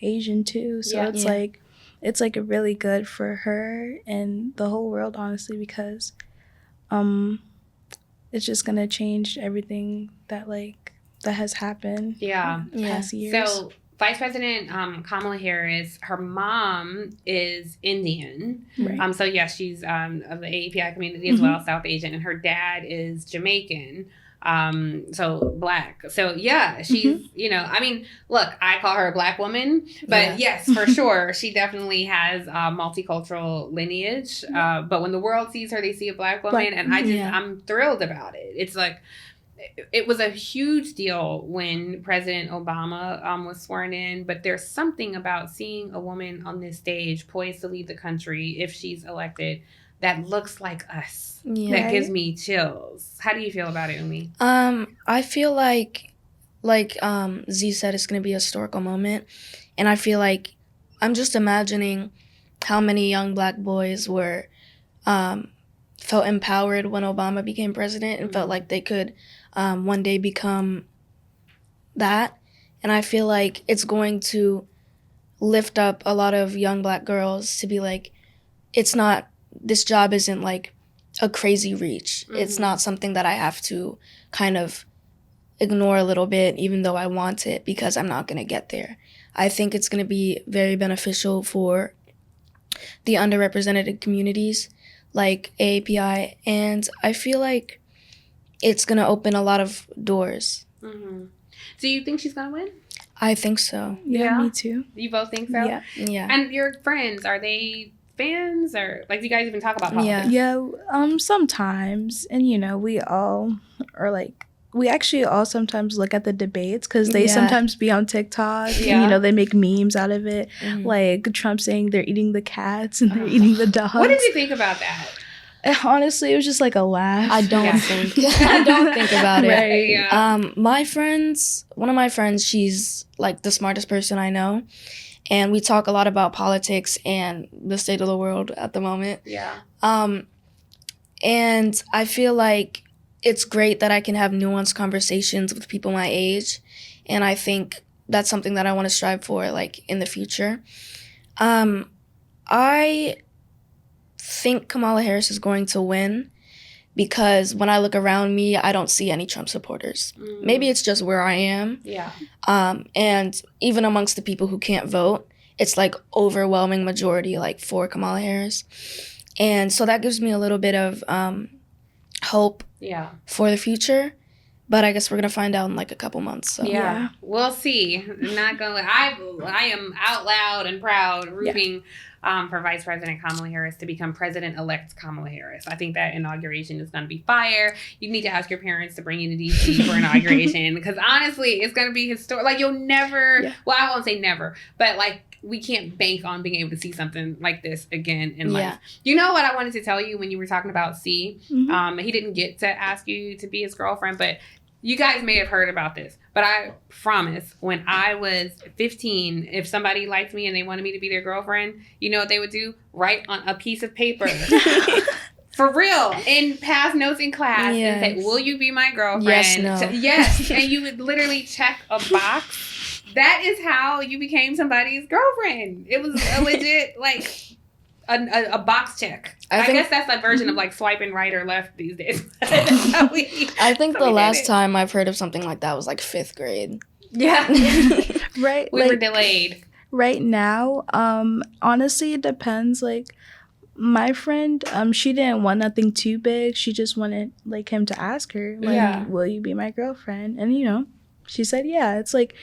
Asian too, so it's like really good for her and the whole world, honestly, because it's just gonna change everything that has happened past years. So Vice President Kamala Harris, her mom is Indian. Right. So yes, she's of the AAPI community as well, South Asian, and her dad is Jamaican. So Black. So yeah, she's, look, I call her a Black woman, but yes, for sure, she definitely has multicultural lineage. But when the world sees her, they see a Black woman, and I'm thrilled about it. It's like, it was a huge deal when President Obama was sworn in, but there's something about seeing a woman on this stage poised to lead the country if she's elected that looks like us. That gives me chills. How do you feel about it, Umi? I feel like Z said, it's going to be a historical moment. And I feel like I'm just imagining how many young Black boys were felt empowered when Obama became president and felt like they could one day become that. And I feel like it's going to lift up a lot of young Black girls to be like, this job isn't like a crazy reach. It's not something that I have to kind of ignore a little bit, even though I want it, because I'm not going to get there. I think it's going to be very beneficial for the underrepresented communities like AAPI, and I feel like it's going to open a lot of doors. Do you think she's going to win? I think so. Yeah, me too. You both think so? Yeah. And your friends, are they fans, or like, do you guys even talk about politics? Yeah, sometimes. And, you know, we all are like, we actually all sometimes look at the debates because they sometimes be on TikTok. Yeah. And, you know, they make memes out of it. Mhm. Like Trump saying they're eating the cats and they're eating the dogs. What did you think about that? Honestly, it was just like a laugh. I don't Yeah. think I don't think about it. Right. Yeah. One of my friends, she's like the smartest person I know, and we talk a lot about politics and the state of the world at the moment. Yeah. And I feel like it's great that I can have nuanced conversations with people my age, and I think that's something that I want to strive for, like, in the future. I think Kamala Harris is going to win because when I look around me, I don't see any Trump supporters. Maybe it's just where I am. Yeah. And even amongst the people who can't vote, it's like overwhelming majority like for Kamala Harris. And so that gives me a little bit of hope for the future. But I guess we're going to find out in like a couple months. So. Yeah. We'll see. Not gonna. I am out loud and proud rooting for Vice President Kamala Harris to become President-elect Kamala Harris. I think that inauguration is going to be fire. You need to ask your parents to bring you to D.C. for inauguration because honestly, it's going to be historic. Like, you'll never. Well, I won't say never, but like, we can't bank on being able to see something like this again in life. You know what I wanted to tell you when you were talking about C? Mm-hmm. He didn't get to ask you to be his girlfriend, but you guys may have heard about this. But I promise, when I was 15, if somebody liked me and they wanted me to be their girlfriend, you know what they would do? Write on a piece of paper. For real. And pass notes in class and say, will you be my girlfriend? Yes, no. Yes. And you would literally check a box. That is how you became somebody's girlfriend. It was a legit, like, a box check. I guess that's a version of, like, swiping right or left these days. I think the last time I've heard of something like that was, like, 5th grade. Yeah. Right. We were delayed. Right now, honestly, it depends. Like, my friend, she didn't want nothing too big. She just wanted, like, him to ask her, like, will you be my girlfriend? And, you know, she said, yeah. It's like,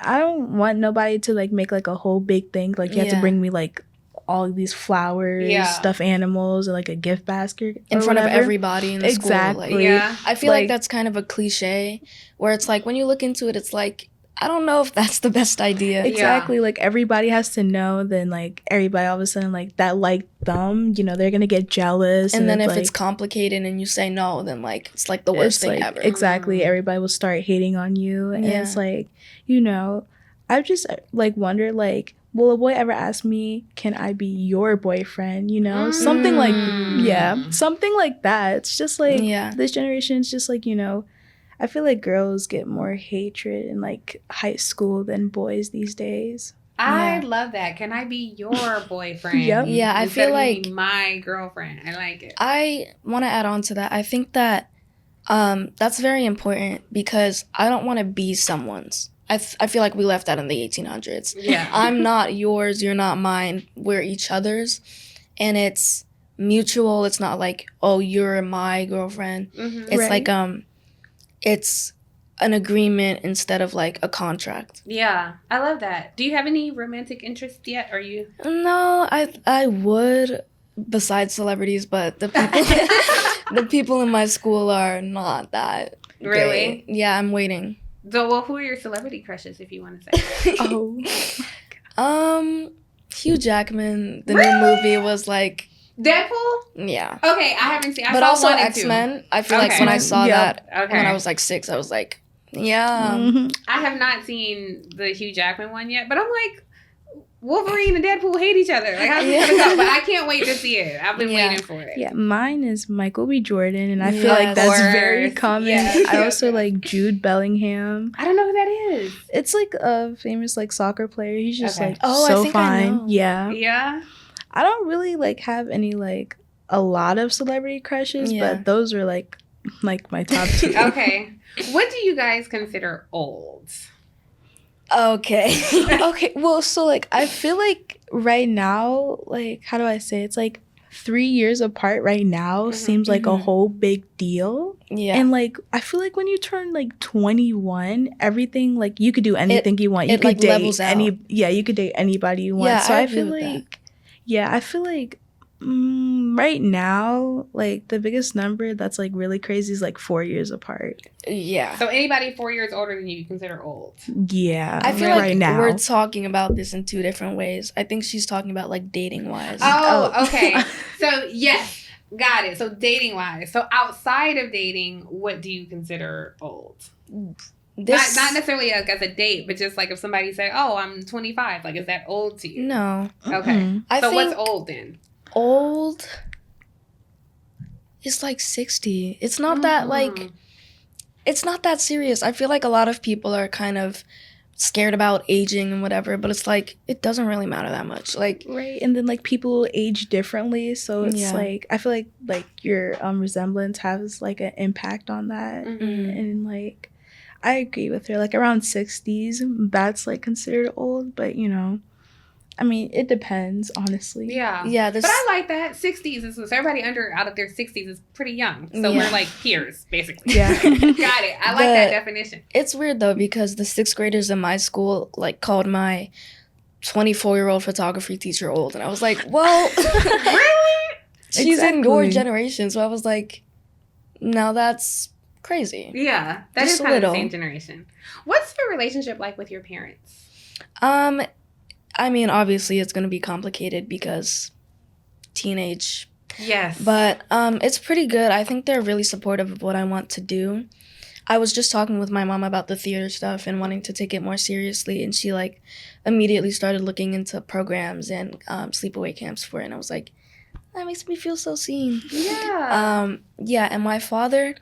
I don't want nobody to, like, make, like, a whole big thing. Like, you have to bring me, like, all of these flowers, stuffed animals, and, like, a gift basket in front of everybody in the school. Exactly. Like, I feel like that's kind of a cliche where it's like, when you look into it, it's like, I don't know if that's the best idea. Exactly. Like, everybody has to know, then, like, everybody all of a sudden, like, that like them, you know, they're gonna get jealous. And then if like, it's complicated and you say no, then, like, it's like the worst thing ever. Exactly. Everybody will start hating on you. And it's like, you know, I've just, like, wondered, like, will a boy ever ask me, can I be your boyfriend? You know, something like, something like that. It's just like, this generation is just like, you know, I feel like girls get more hatred in, like, high school than boys these days. I love that. Can I be your boyfriend? Yeah, I feel like my girlfriend. I like it. I want to add on to that. I think that that's very important because I don't want to be someone's. I feel like we left that in the 1800s. Yeah. I'm not yours, you're not mine, we're each other's. And it's mutual. It's not like, oh, you're my girlfriend. It's like, it's an agreement instead of like a contract. Yeah, I love that. Do you have any romantic interest yet? Are you? No, I would, besides celebrities, but the people the people in my school are not that really. Great. Yeah, I'm waiting. So, well, who are your celebrity crushes, if you want to say? Hugh Jackman. The new movie was like Deadpool. Yeah. Okay, I haven't seen. But also X-Men. I feel like when I saw that when I was like 6, I was like, yeah. I have not seen the Hugh Jackman one yet, but I'm like, Wolverine and Deadpool hate each other. Like, how's this gonna go? But I can't wait to see it. I've been waiting for it. Yeah, mine is Michael B. Jordan, and I feel like that's very common. Yes. I also like Jude Bellingham. I don't know who that is. It's like a famous like soccer player. He's just like I so think fine. I know. Yeah. I don't really like have any like a lot of celebrity crushes, but those are like my top 2. Okay. What do you guys consider old? Okay. Okay. Well, so like I feel like right now, like how do I say it? It's like 3 years apart right now seems like a whole big deal. Yeah. And like I feel like when you turn like 21, everything like you could do anything you want. You could like date levels out. you could date anybody you want. Yeah, so I I feel agree with like Yeah, I feel like right now, like the biggest number that's like really crazy is like 4 years apart. Yeah. So anybody 4 years older than you consider old? Yeah, I feel right like now. we're talking about this in two different ways. I think she's talking about like dating wise. Oh, okay. So yes, got it. So dating wise, so outside of dating, what do you consider old? Not necessarily like as a date, but just like if somebody say, "Oh, I'm 25," like is that old to you? No. Okay. I So think what's old then? old is like 60. It's not that like, it's not that serious. I feel like a lot of people are kind of scared about aging and whatever, but it's like, it doesn't really matter that much. Like, right, and then like people age differently, so it's Yeah. like I feel like your resemblance has like an impact on that. And like I agree with her, like around 60s that's like considered old, but you know, I mean it depends, honestly. Yeah. this, But I like that. 60s is so everybody out of their 60s is pretty young. So Yeah. we're like peers, basically. Yeah. Got it. I like that definition. it's weird though, because the 6th graders in my school like called my 24-year-old photography teacher old, and I was like, well, Really? she's in your Exactly. generation, so I was like, no, that's crazy. Yeah. That Just is a kind of the little. same generation. What's your relationship like with your parents? I mean, obviously it's gonna be complicated because teenage, Yes. but it's pretty good. I think they're really supportive of what I want to do. I was just talking with my mom about the theater stuff and wanting to take it more seriously, and she like immediately started looking into programs and sleepaway camps for it, and I was like, that makes me feel so seen. Yeah. Yeah, and my father,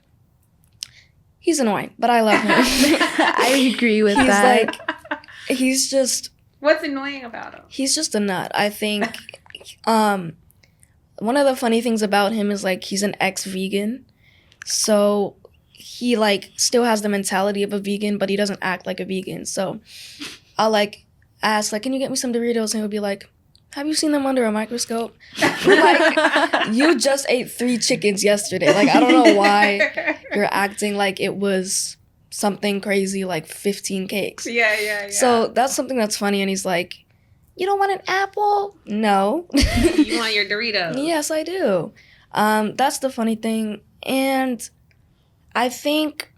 he's annoying, but I love him. I agree with He's that. like, he's just What's annoying about him? he's just a nut. I think one of the funny things about him is like he's an ex-vegan. So he like still has the mentality of a vegan, but he doesn't act like a vegan. So I'll like ask like, can you get me some Doritos? And he'll be like, have you seen them under a microscope? Like, you just ate 3 chickens yesterday. Like, I don't know why you're acting like it was something crazy like 15 cakes. Yeah. So that's something that's funny, and he's like, you don't want an apple? No. You want your Doritos. Yes, I do. That's the funny thing. And I think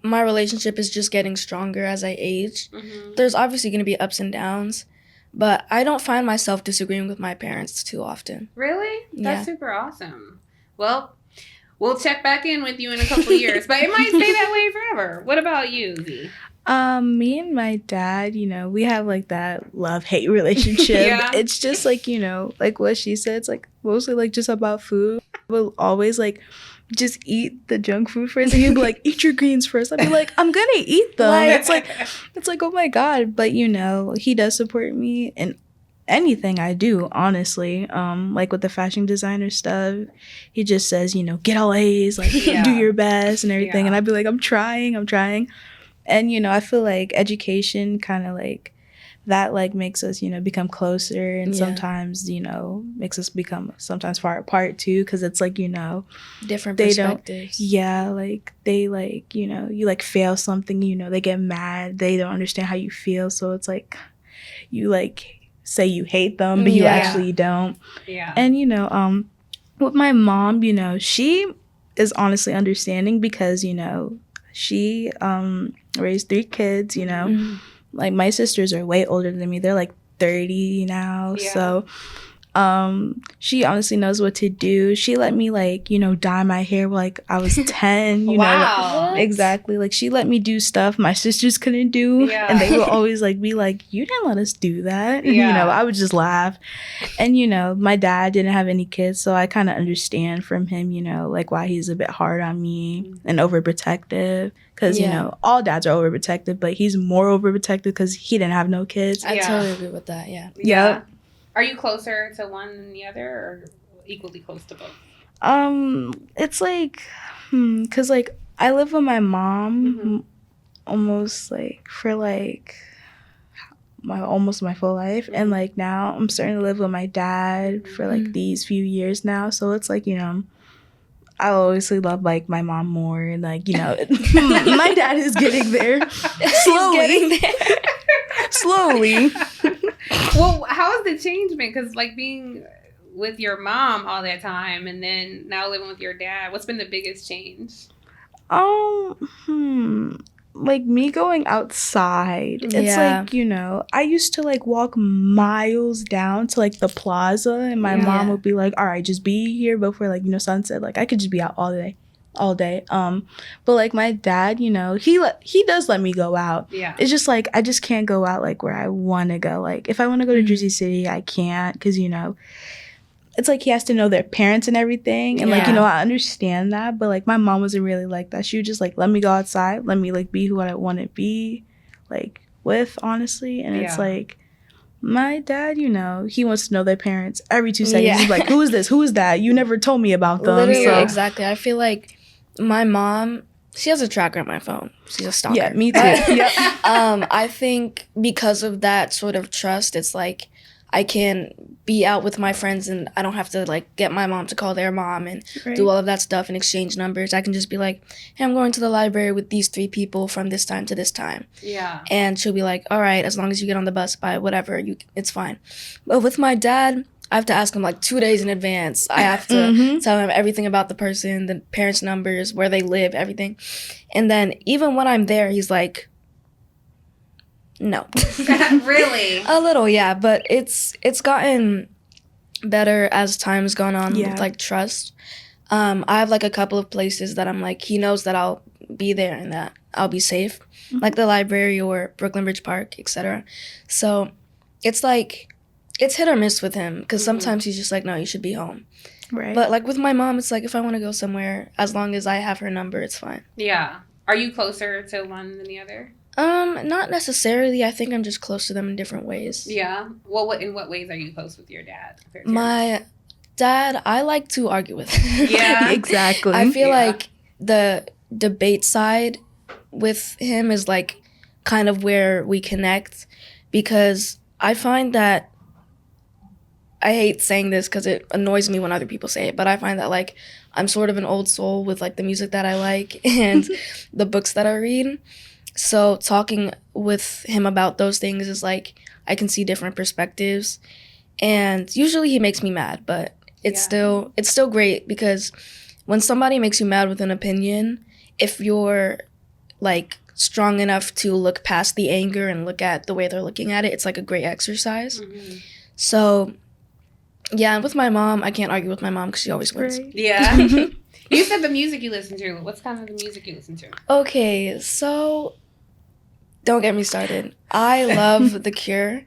my relationship is just getting stronger as I age. There's obviously going to be ups and downs, but I don't find myself disagreeing with my parents too often. Really? That's Yeah. super awesome. Well, we'll check back in with you in a couple of years, but it might stay that way forever. What about you, Z? Me and my dad, you know, we have like that love-hate relationship. Yeah. It's just like, you know, like what she said, it's like mostly like just about food. We'll always like just eat the junk food first, and he'd be like, eat your greens first. I'd be like, I'm gonna eat them. It's like, oh my God. But you know, he does support me in anything I do, honestly. Like with the fashion designer stuff, he just says, you know, get all A's, like Yeah. do your best and everything. Yeah. And I'd be like, I'm trying. And, you know, I feel like education kind of like that like makes us, you know, become closer, and Yeah. sometimes, you know, makes us become sometimes far apart too, because it's like, you know, Different They don't- perspectives. yeah, like they like, you know, you like fail something, you know, they get mad, they don't understand how you feel, so it's like you like say you hate them, but you Yeah. actually don't. Yeah. And, you know, with my mom, you know, she is honestly understanding because, you know, she raised 3 kids, you know. Mhm. Like my sisters are way older than me. They're like 30 now. Yeah. So she honestly knows what to do. She let me like, you know, dye my hair like I was 10, you know. Wow. What? Exactly. Like she let me do stuff my sisters couldn't do. Yeah. And they would always like be like, you didn't let us do that. And, Yeah. you know, I would just laugh. And, you know, my dad didn't have any kids, so I kind of understand from him, you know, like why he's a bit hard on me and overprotective. Because, you Yeah. know, all dads are overprotective, but he's more overprotective because he didn't have no kids. I Yeah. totally agree with that, yeah. Yep. Are you closer to one than the other, or equally close to both? It's like, because like I live with my mom Mhm. almost like for like almost my full life, and like now I'm starting to live with my dad for like Mhm. these few years now. So it's like, you know, I obviously love like my mom more, and like, you know, my dad is getting there slowly. He's getting there. Slowly. Well, how has the change been? Because like being with your mom all that time and then now living with your dad, what's been the biggest change? Like me going outside. It's Yeah. like, you know, I used to like walk miles down to like the plaza, and my mom would be like, all right, just be here before like, you know, sunset. Like I could just be out all day. But like my dad, you know, he does let me go out. Yeah. It's just like I just can't go out like where I want to go. Like if I want to go to Jersey City, I can't, because, you know, it's like he has to know their parents and everything. And like, you know, I understand that. But like my mom wasn't really like that. She would just like let me go outside, let me like be who I want to be, like with, honestly. And it's like my dad, you know, he wants to know their parents every 2 seconds. He's like, who is this? Who is that? You never told me about them. Literally, So exactly. I feel like my mom, she has a tracker on my phone. She's a stalker. yeah, me too. Yep. I think because of that sort of trust, it's like I can be out with my friends and I don't have to like get my mom to call their mom and do all of that stuff and exchange numbers. I can just be like, hey, I'm going to the library with these 3 people from this time to this time. Yeah. And she'll be like, all right, as long as you get on the bus by whatever, it's fine. But with my dad, I have to ask him like 2 days in advance. I have to tell him everything about the person, the parents' numbers, where they live, everything. And then even when I'm there, he's like, no. Really? A little, yeah. But it's gotten better as time's gone on with like trust. I have like a couple of places that I'm like, he knows that I'll be there and that I'll be safe. Like the library or Brooklyn Bridge Park, etc. So it's like, it's hit or miss with him, because sometimes he's just like, no, you should be home. Right. But like with my mom, it's like if I want to go somewhere, as long as I have her number, it's fine. Yeah. Are you closer to one than the other? Not necessarily. I think I'm just close to them in different ways. Yeah. Well, in what ways are you close with your dad? My dad, I like to argue with him. Yeah. Exactly. I feel like the debate side with him is like kind of where we connect, because I find that, I hate saying this because it annoys me when other people say it, but I find that like I'm sort of an old soul with like the music that I like and the books that I read. So talking with him about those things is like I can see different perspectives, and usually he makes me mad, but it's still great, because when somebody makes you mad with an opinion, if you're like strong enough to look past the anger and look at the way they're looking at it, it's like a great exercise. So yeah, and with my mom, I can't argue with my mom because she always wins. Yeah. You said the music you listen to. What's kind of the music you listen to? Okay, so don't get me started. I love The Cure.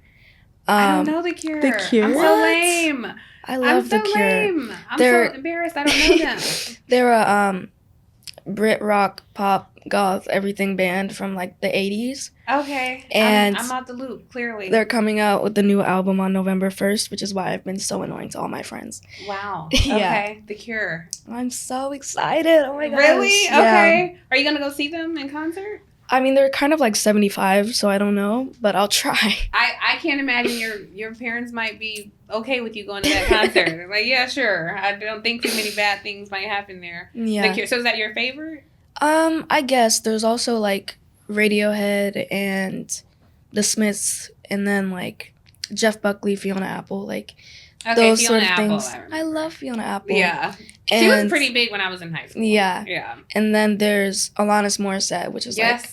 I don't know The Cure. The Cure? I'm so lame. I love The Cure. Lame. I'm so embarrassed. I don't know them. They're a Brit rock, pop, goth, everything band from like the 80s. Okay. And I'm out the loop, clearly. They're coming out with the new album on November 1st, which is why I've been so annoying to all my friends. Wow. Yeah. Okay. The Cure. I'm so excited. Oh my gosh. Really? Yeah. Okay. Are you going to go see them in concert? I mean, they're kind of like 75, so I don't know, but I'll try. I can't imagine your parents might be okay with you going to that concert. Like, yeah, sure. I don't think too many bad things might happen there. Yeah. The Cure. So is that your favorite? I guess there's also like Radiohead and The Smiths, and then like Jeff Buckley, Fiona Apple, like those Fiona sort of Apple, things. I love Fiona Apple. Yeah. And she was pretty big when I was in high school. Yeah. Yeah. And then there's Alanis Morissette, which is like,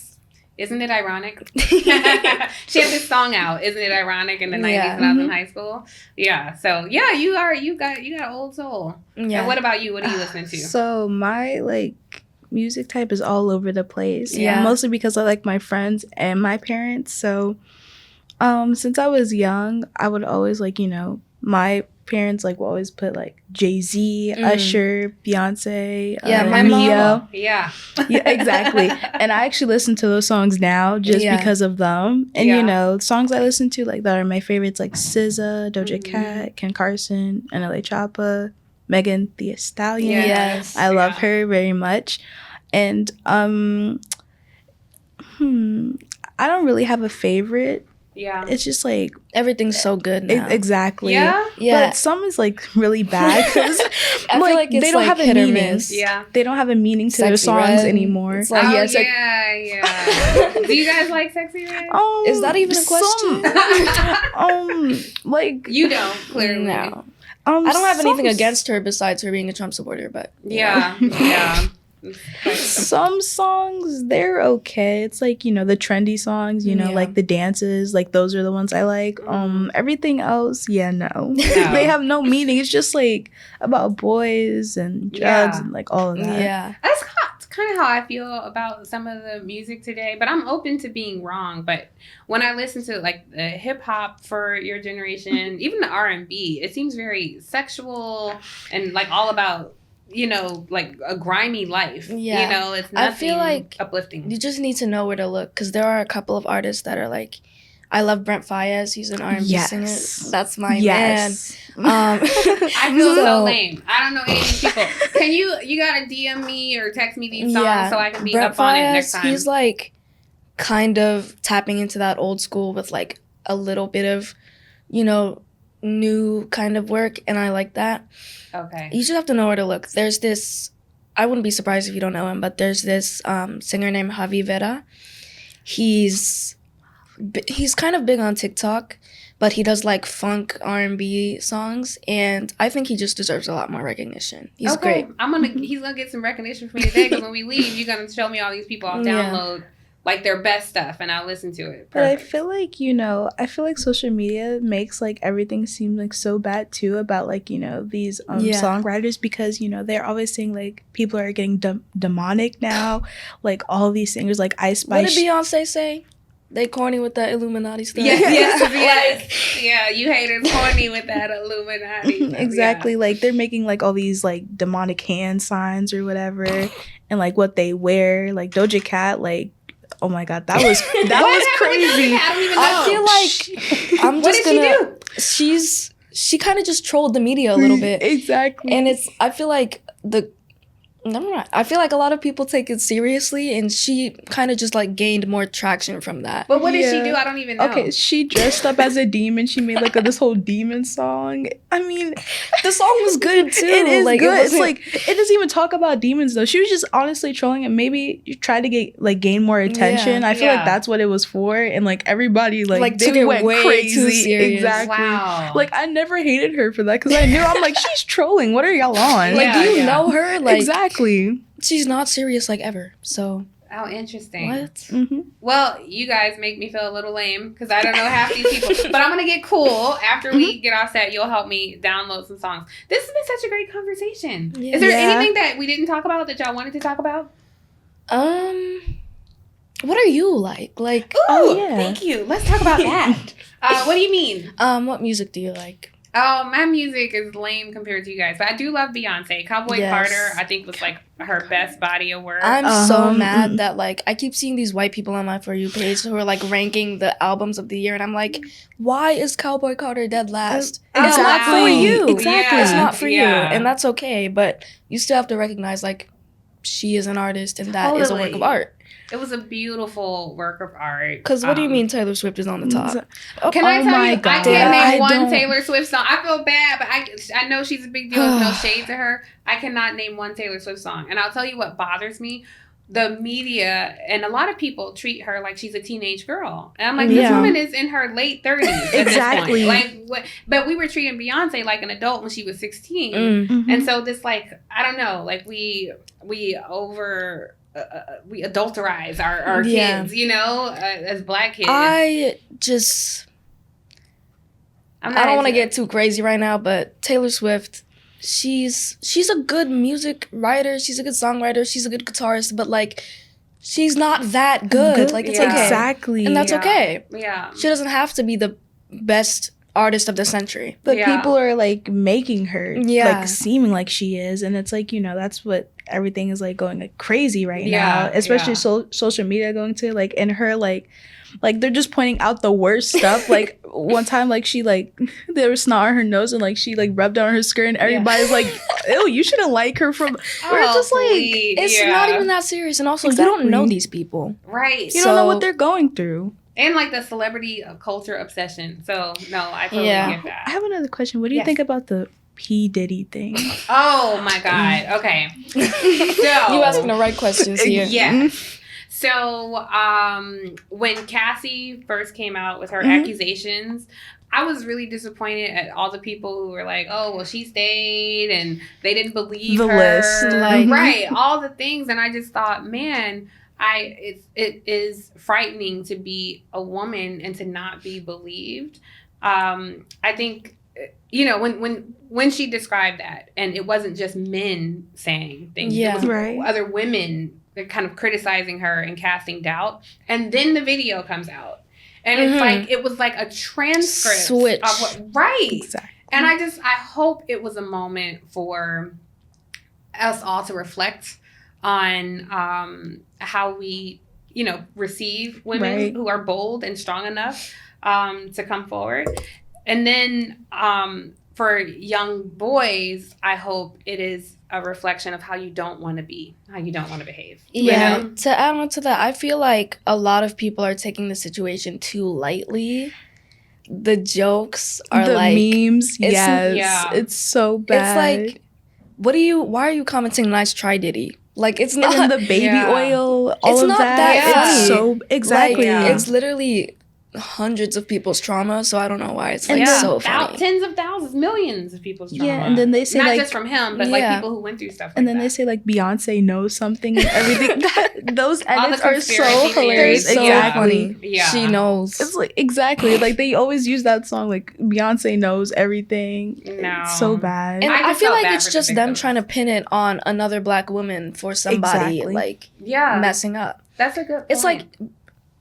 isn't it ironic? She had this song out, Isn't It Ironic, in the 90s when I was in high school. Yeah. So yeah, you got old soul. Yeah. And what about you? What are you listening to? So my like music type is all over the place. Yeah. Mostly because I like my friends and my parents. So since I was young, I would always like, you know, my parents like will always put like Jay-Z, Usher, Beyonce, my Neo. mom. Yeah, exactly. And I actually listen to those songs now just because of them. And you know, songs I listen to like that are my favorites, like SZA, Doja Cat, Ken Carson, NLA Choppa, Megan Thee Stallion. Yes. I love her very much. And I don't really have a favorite. Yeah. it's just like Everything's so good now. exactly. Yeah. Yeah. But some is like really bad because I feel like it's they don't like have a hit or meaning. miss. Yeah. They don't have a meaning to their Sexy songs Red. anymore. It's like, Oh, yeah, it's like, yeah. Do you guys like Sexy Red? is that even a question? Like You don't, clearly. No. I don't have anything some- against her besides her being a Trump supporter, but Yeah. Yeah. Some songs they're okay. It's like, you know, the trendy songs, you know, Yeah. like the dances, like those are the ones I like. Everything else, yeah, no. They have no meaning. It's just like about boys and drugs and like all of that. yeah. That's kind of how I feel about some of the music today, but I'm open to being wrong. But when I listen to like the hip hop for your generation, even the R&B, it seems very sexual and like all about, you know, like a grimy life. Yeah. You know, it's I nothing feel like uplifting. You just need to know where to look because there are a couple of artists that are like, I love Brent Faiyaz. He's an R&B singer. That's my man. I feel so So- lame. I don't know any of these people. Can you gotta DM me or text me these songs Yeah. so I can be Brent up on it next Faiyaz, time? he's like kind of tapping into that old school with like a little bit of, you know, new kind of work, and I like that. Okay. You just have to know where to look. There's this, I wouldn't be surprised if you don't know him, but there's this singer named Javi Vera. He's kind of big on TikTok, but he does like funk R&B songs, and I think he just deserves a lot more recognition. He's great. He's gonna get some recognition from me today because when we leave, you're gonna show me all these people I'll Yeah. download like their best stuff and I'll listen to it. But I Perfect. feel like, you know, social media makes like everything seem like so bad too about like, you know, these Yeah. songwriters because, you know, they're always saying like people are getting demonic now. Like all these singers like Ice What Spice. did Beyonce say? They corny with that Illuminati stuff. Yes. Yeah, you haters corny with that Illuminati. stuff, Exactly. yeah. Like they're making like all these like demonic hand signs or whatever and like what they wear. Like Doja Cat, like, oh my God, that was What crazy. happened with Doja Cat? I don't even know. I feel like I'm What just did gonna. she do? She kind of just trolled the media a little bit, Exactly. and I feel like never mind. I feel like a lot of people take it seriously, and she kind of just like gained more traction from that. But what did she Yeah. do? I don't even know. Okay, she dressed up as a demon. She made like this whole demon song. I mean, The song was good too. it is like, good. It's wasn't- like it doesn't even talk about demons though. She was just honestly trolling and maybe you tried to gain more attention. Yeah. I feel Yeah. like that's what it was for. And like everybody Like, they took it went way crazy. too serious. Exactly. Wow. Like I never hated her for that because I knew I'm like she's trolling. What are y'all on? like, Yeah, do you yeah. know her? Like, exactly. she's not serious like ever. So Oh, interesting. what? hmm Well, you guys make me feel a little lame because I don't know half these people. But I'm going to get cool. After we get off set, you'll help me download some songs. This has been such a great conversation. Yeah. Is there Yeah. anything that we didn't talk about that y'all wanted to talk about? What are you like? Like, Ooh, Oh, yeah. thank you. Let's talk about that. What do you mean? what music do you like? Oh, my music is lame compared to you guys. But I do love Beyonce. Cowboy Yes. Carter, I think, was like her best body of work. I'm so Mhm. mad that like I keep seeing these white people on my For You page who are like ranking the albums of the year, and I'm like, why is Cowboy Carter dead last? Oh, It's not wow. for you. Exactly. It's not for you, Yeah. and that's okay. But you still have to recognize like she is an artist, and that is a work of Totally. art. It was a beautiful work of art. Because what do you mean Taylor Swift is on the top? Can I Oh tell my you, I God. can't name I one don't- Taylor Swift song. I feel bad, but I know she's a big deal. No shade to her. I cannot name one Taylor Swift song. And I'll tell you what bothers me. The media and a lot of people treat her like she's a teenage girl. And I'm like, this Yeah. woman is in her late 30s. Exactly. Like, but we were treating Beyonce like an adult when she was 16. Mhm. And so this, like, I don't know, like we adulterize our Yeah. kids, you know, as black kids. I I'm not don't want to into- get too crazy right now, but Taylor Swift, she's a good music writer. She's a good songwriter. She's a good guitarist, but like, she's not that good. Like, it's Yeah. okay. Exactly. And that's Yeah. okay. Yeah. She doesn't have to be the best artist of the century. But Yeah. people are like making her Yeah. like seeming like she is, and it's like, you know, that's what everything is like going like crazy right Yeah, now, especially yeah. social media going to like, and her like they're just pointing out the worst stuff. Like one time, like she like there was snot on her nose and like she like rubbed on her skirt, and everybody's like, "Ew, you shouldn't like her." From we're just like, please. It's Yeah. not even that serious. And also, you don't know Exactly. these people. right. you don't know So- what they're going through. And like the celebrity culture obsession. So no, I totally get that. I have another question. What do you think about the P. Diddy thing? Oh my God. Okay. So you asking the right questions here. Yes. So when Cassie first came out with her accusations, I was really disappointed at all the people who were like, oh, well, she stayed and they didn't believe the her. list. Like, right. All the things. And I just thought, man, it is frightening to be a woman and to not be believed. I think, you know, when she described that, and it wasn't just men saying things, it was other women kind of criticizing her and casting doubt. And then the video comes out. And it's like, it was like a transcript switch of what, right. Exactly. And I hope it was a moment for us all to reflect on how we, you know, receive women who are bold and strong enough to come forward. And then for young boys, I hope it is a reflection of how you don't want to be, how you don't want to behave. Yeah. You know? To add on to that, I feel like a lot of people are taking the situation too lightly. The jokes are the like memes. It's so bad. It's like, why are you commenting nice try Diddy? Like, it's not. And then the baby oil, all it's of not that. funny. It's so, exactly. Like, it's literally hundreds of people's trauma, so I don't know why it's like so funny. Tens of thousands, millions of people's trauma. Yeah, and then they say not like, just from him, but like people who went through stuff like and then that. they say like Beyonce knows something and everything. Those edits are so hilarious. They're so funny. Yeah. She knows. It's like exactly like they always use that song like Beyonce knows everything. No. It's so bad. And I just feel felt like bad it's for the just them victims. trying to pin it on another black woman for somebody like messing up. That's a good point. It's like,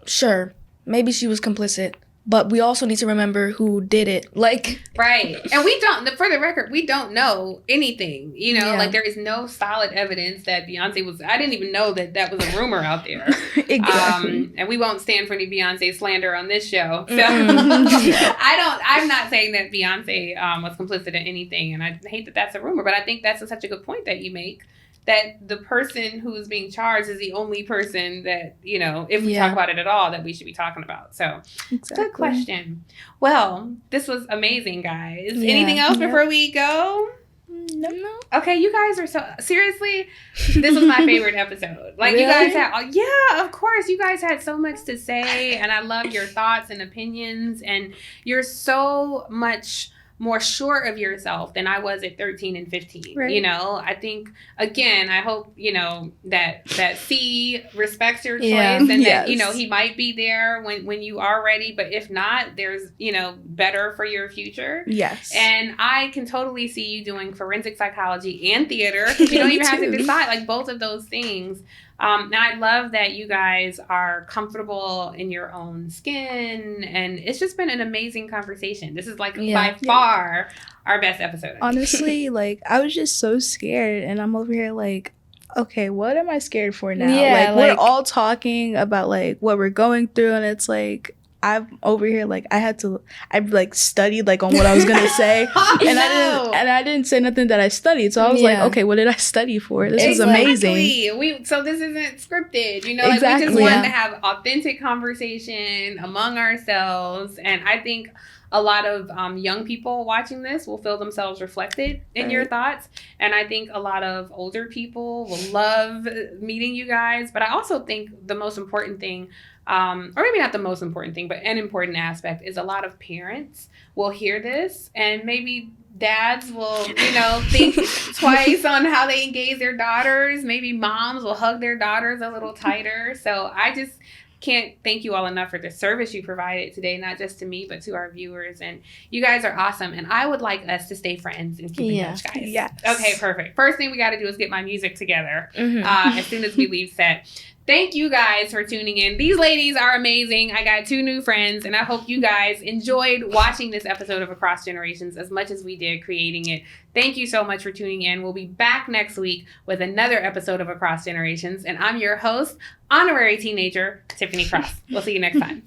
sure, maybe she was complicit, but we also need to remember who did it. Like, right. And we don't, for the record, we don't know anything. You know, like there is no solid evidence that Beyonce was, I didn't even know that was a rumor out there. Exactly. And we won't stand for any Beyonce slander on this show. So I'm not saying that Beyonce was complicit in anything. And I hate that that's a rumor, but I think that's such a good point that you make. That the person who is being charged is the only person that, you know, if we talk about it at all, that we should be talking about. So, good question. Well, this was amazing, guys. Yeah. Anything else before we go? No. Okay, you guys are so... Seriously, this was my favorite episode. Like, you guys had... Yeah, of course. You guys had so much to say, and I love your thoughts and opinions, and you're so much... more sure of yourself than I was at 13 and 15. Right. You know, I think, again, I hope, you know, that C respects your choice and that, you know, he might be there when you are ready. But if not, there's, you know, better for your future. Yes. And I can totally see you doing forensic psychology and theater. You don't even have to decide, like, both of those things. And I love that you guys are comfortable in your own skin. And it's just been an amazing conversation. This is like by far our best episode. Honestly, like I was just so scared and I'm over here like, okay, what am I scared for now? Yeah, like we're all talking about like what we're going through and it's like, I'm over here like I've like studied like on what I was gonna say and I didn't say nothing that I studied, so I was like, okay, what did I study for? This was amazing. So this isn't scripted, you know, like we just wanted to have authentic conversation among ourselves, and I think a lot of young people watching this will feel themselves reflected in your thoughts. And I think a lot of older people will love meeting you guys. But I also think the most important thing, or maybe not the most important thing, but an important aspect is a lot of parents will hear this and maybe dads will, you know, think twice on how they engage their daughters. Maybe moms will hug their daughters a little tighter. So I just can't thank you all enough for the service you provided today, not just to me, but to our viewers. And you guys are awesome. And I would like us to stay friends and keep in touch, guys. Yes. Okay, perfect. First thing we got to do is get my music together as soon as we leave set. Thank you guys for tuning in. These ladies are amazing. I got 2 new friends, and I hope you guys enjoyed watching this episode of Across Generations as much as we did creating it. Thank you so much for tuning in. We'll be back next week with another episode of Across Generations, and I'm your host, honorary teenager, Tiffany Cross. We'll see you next time.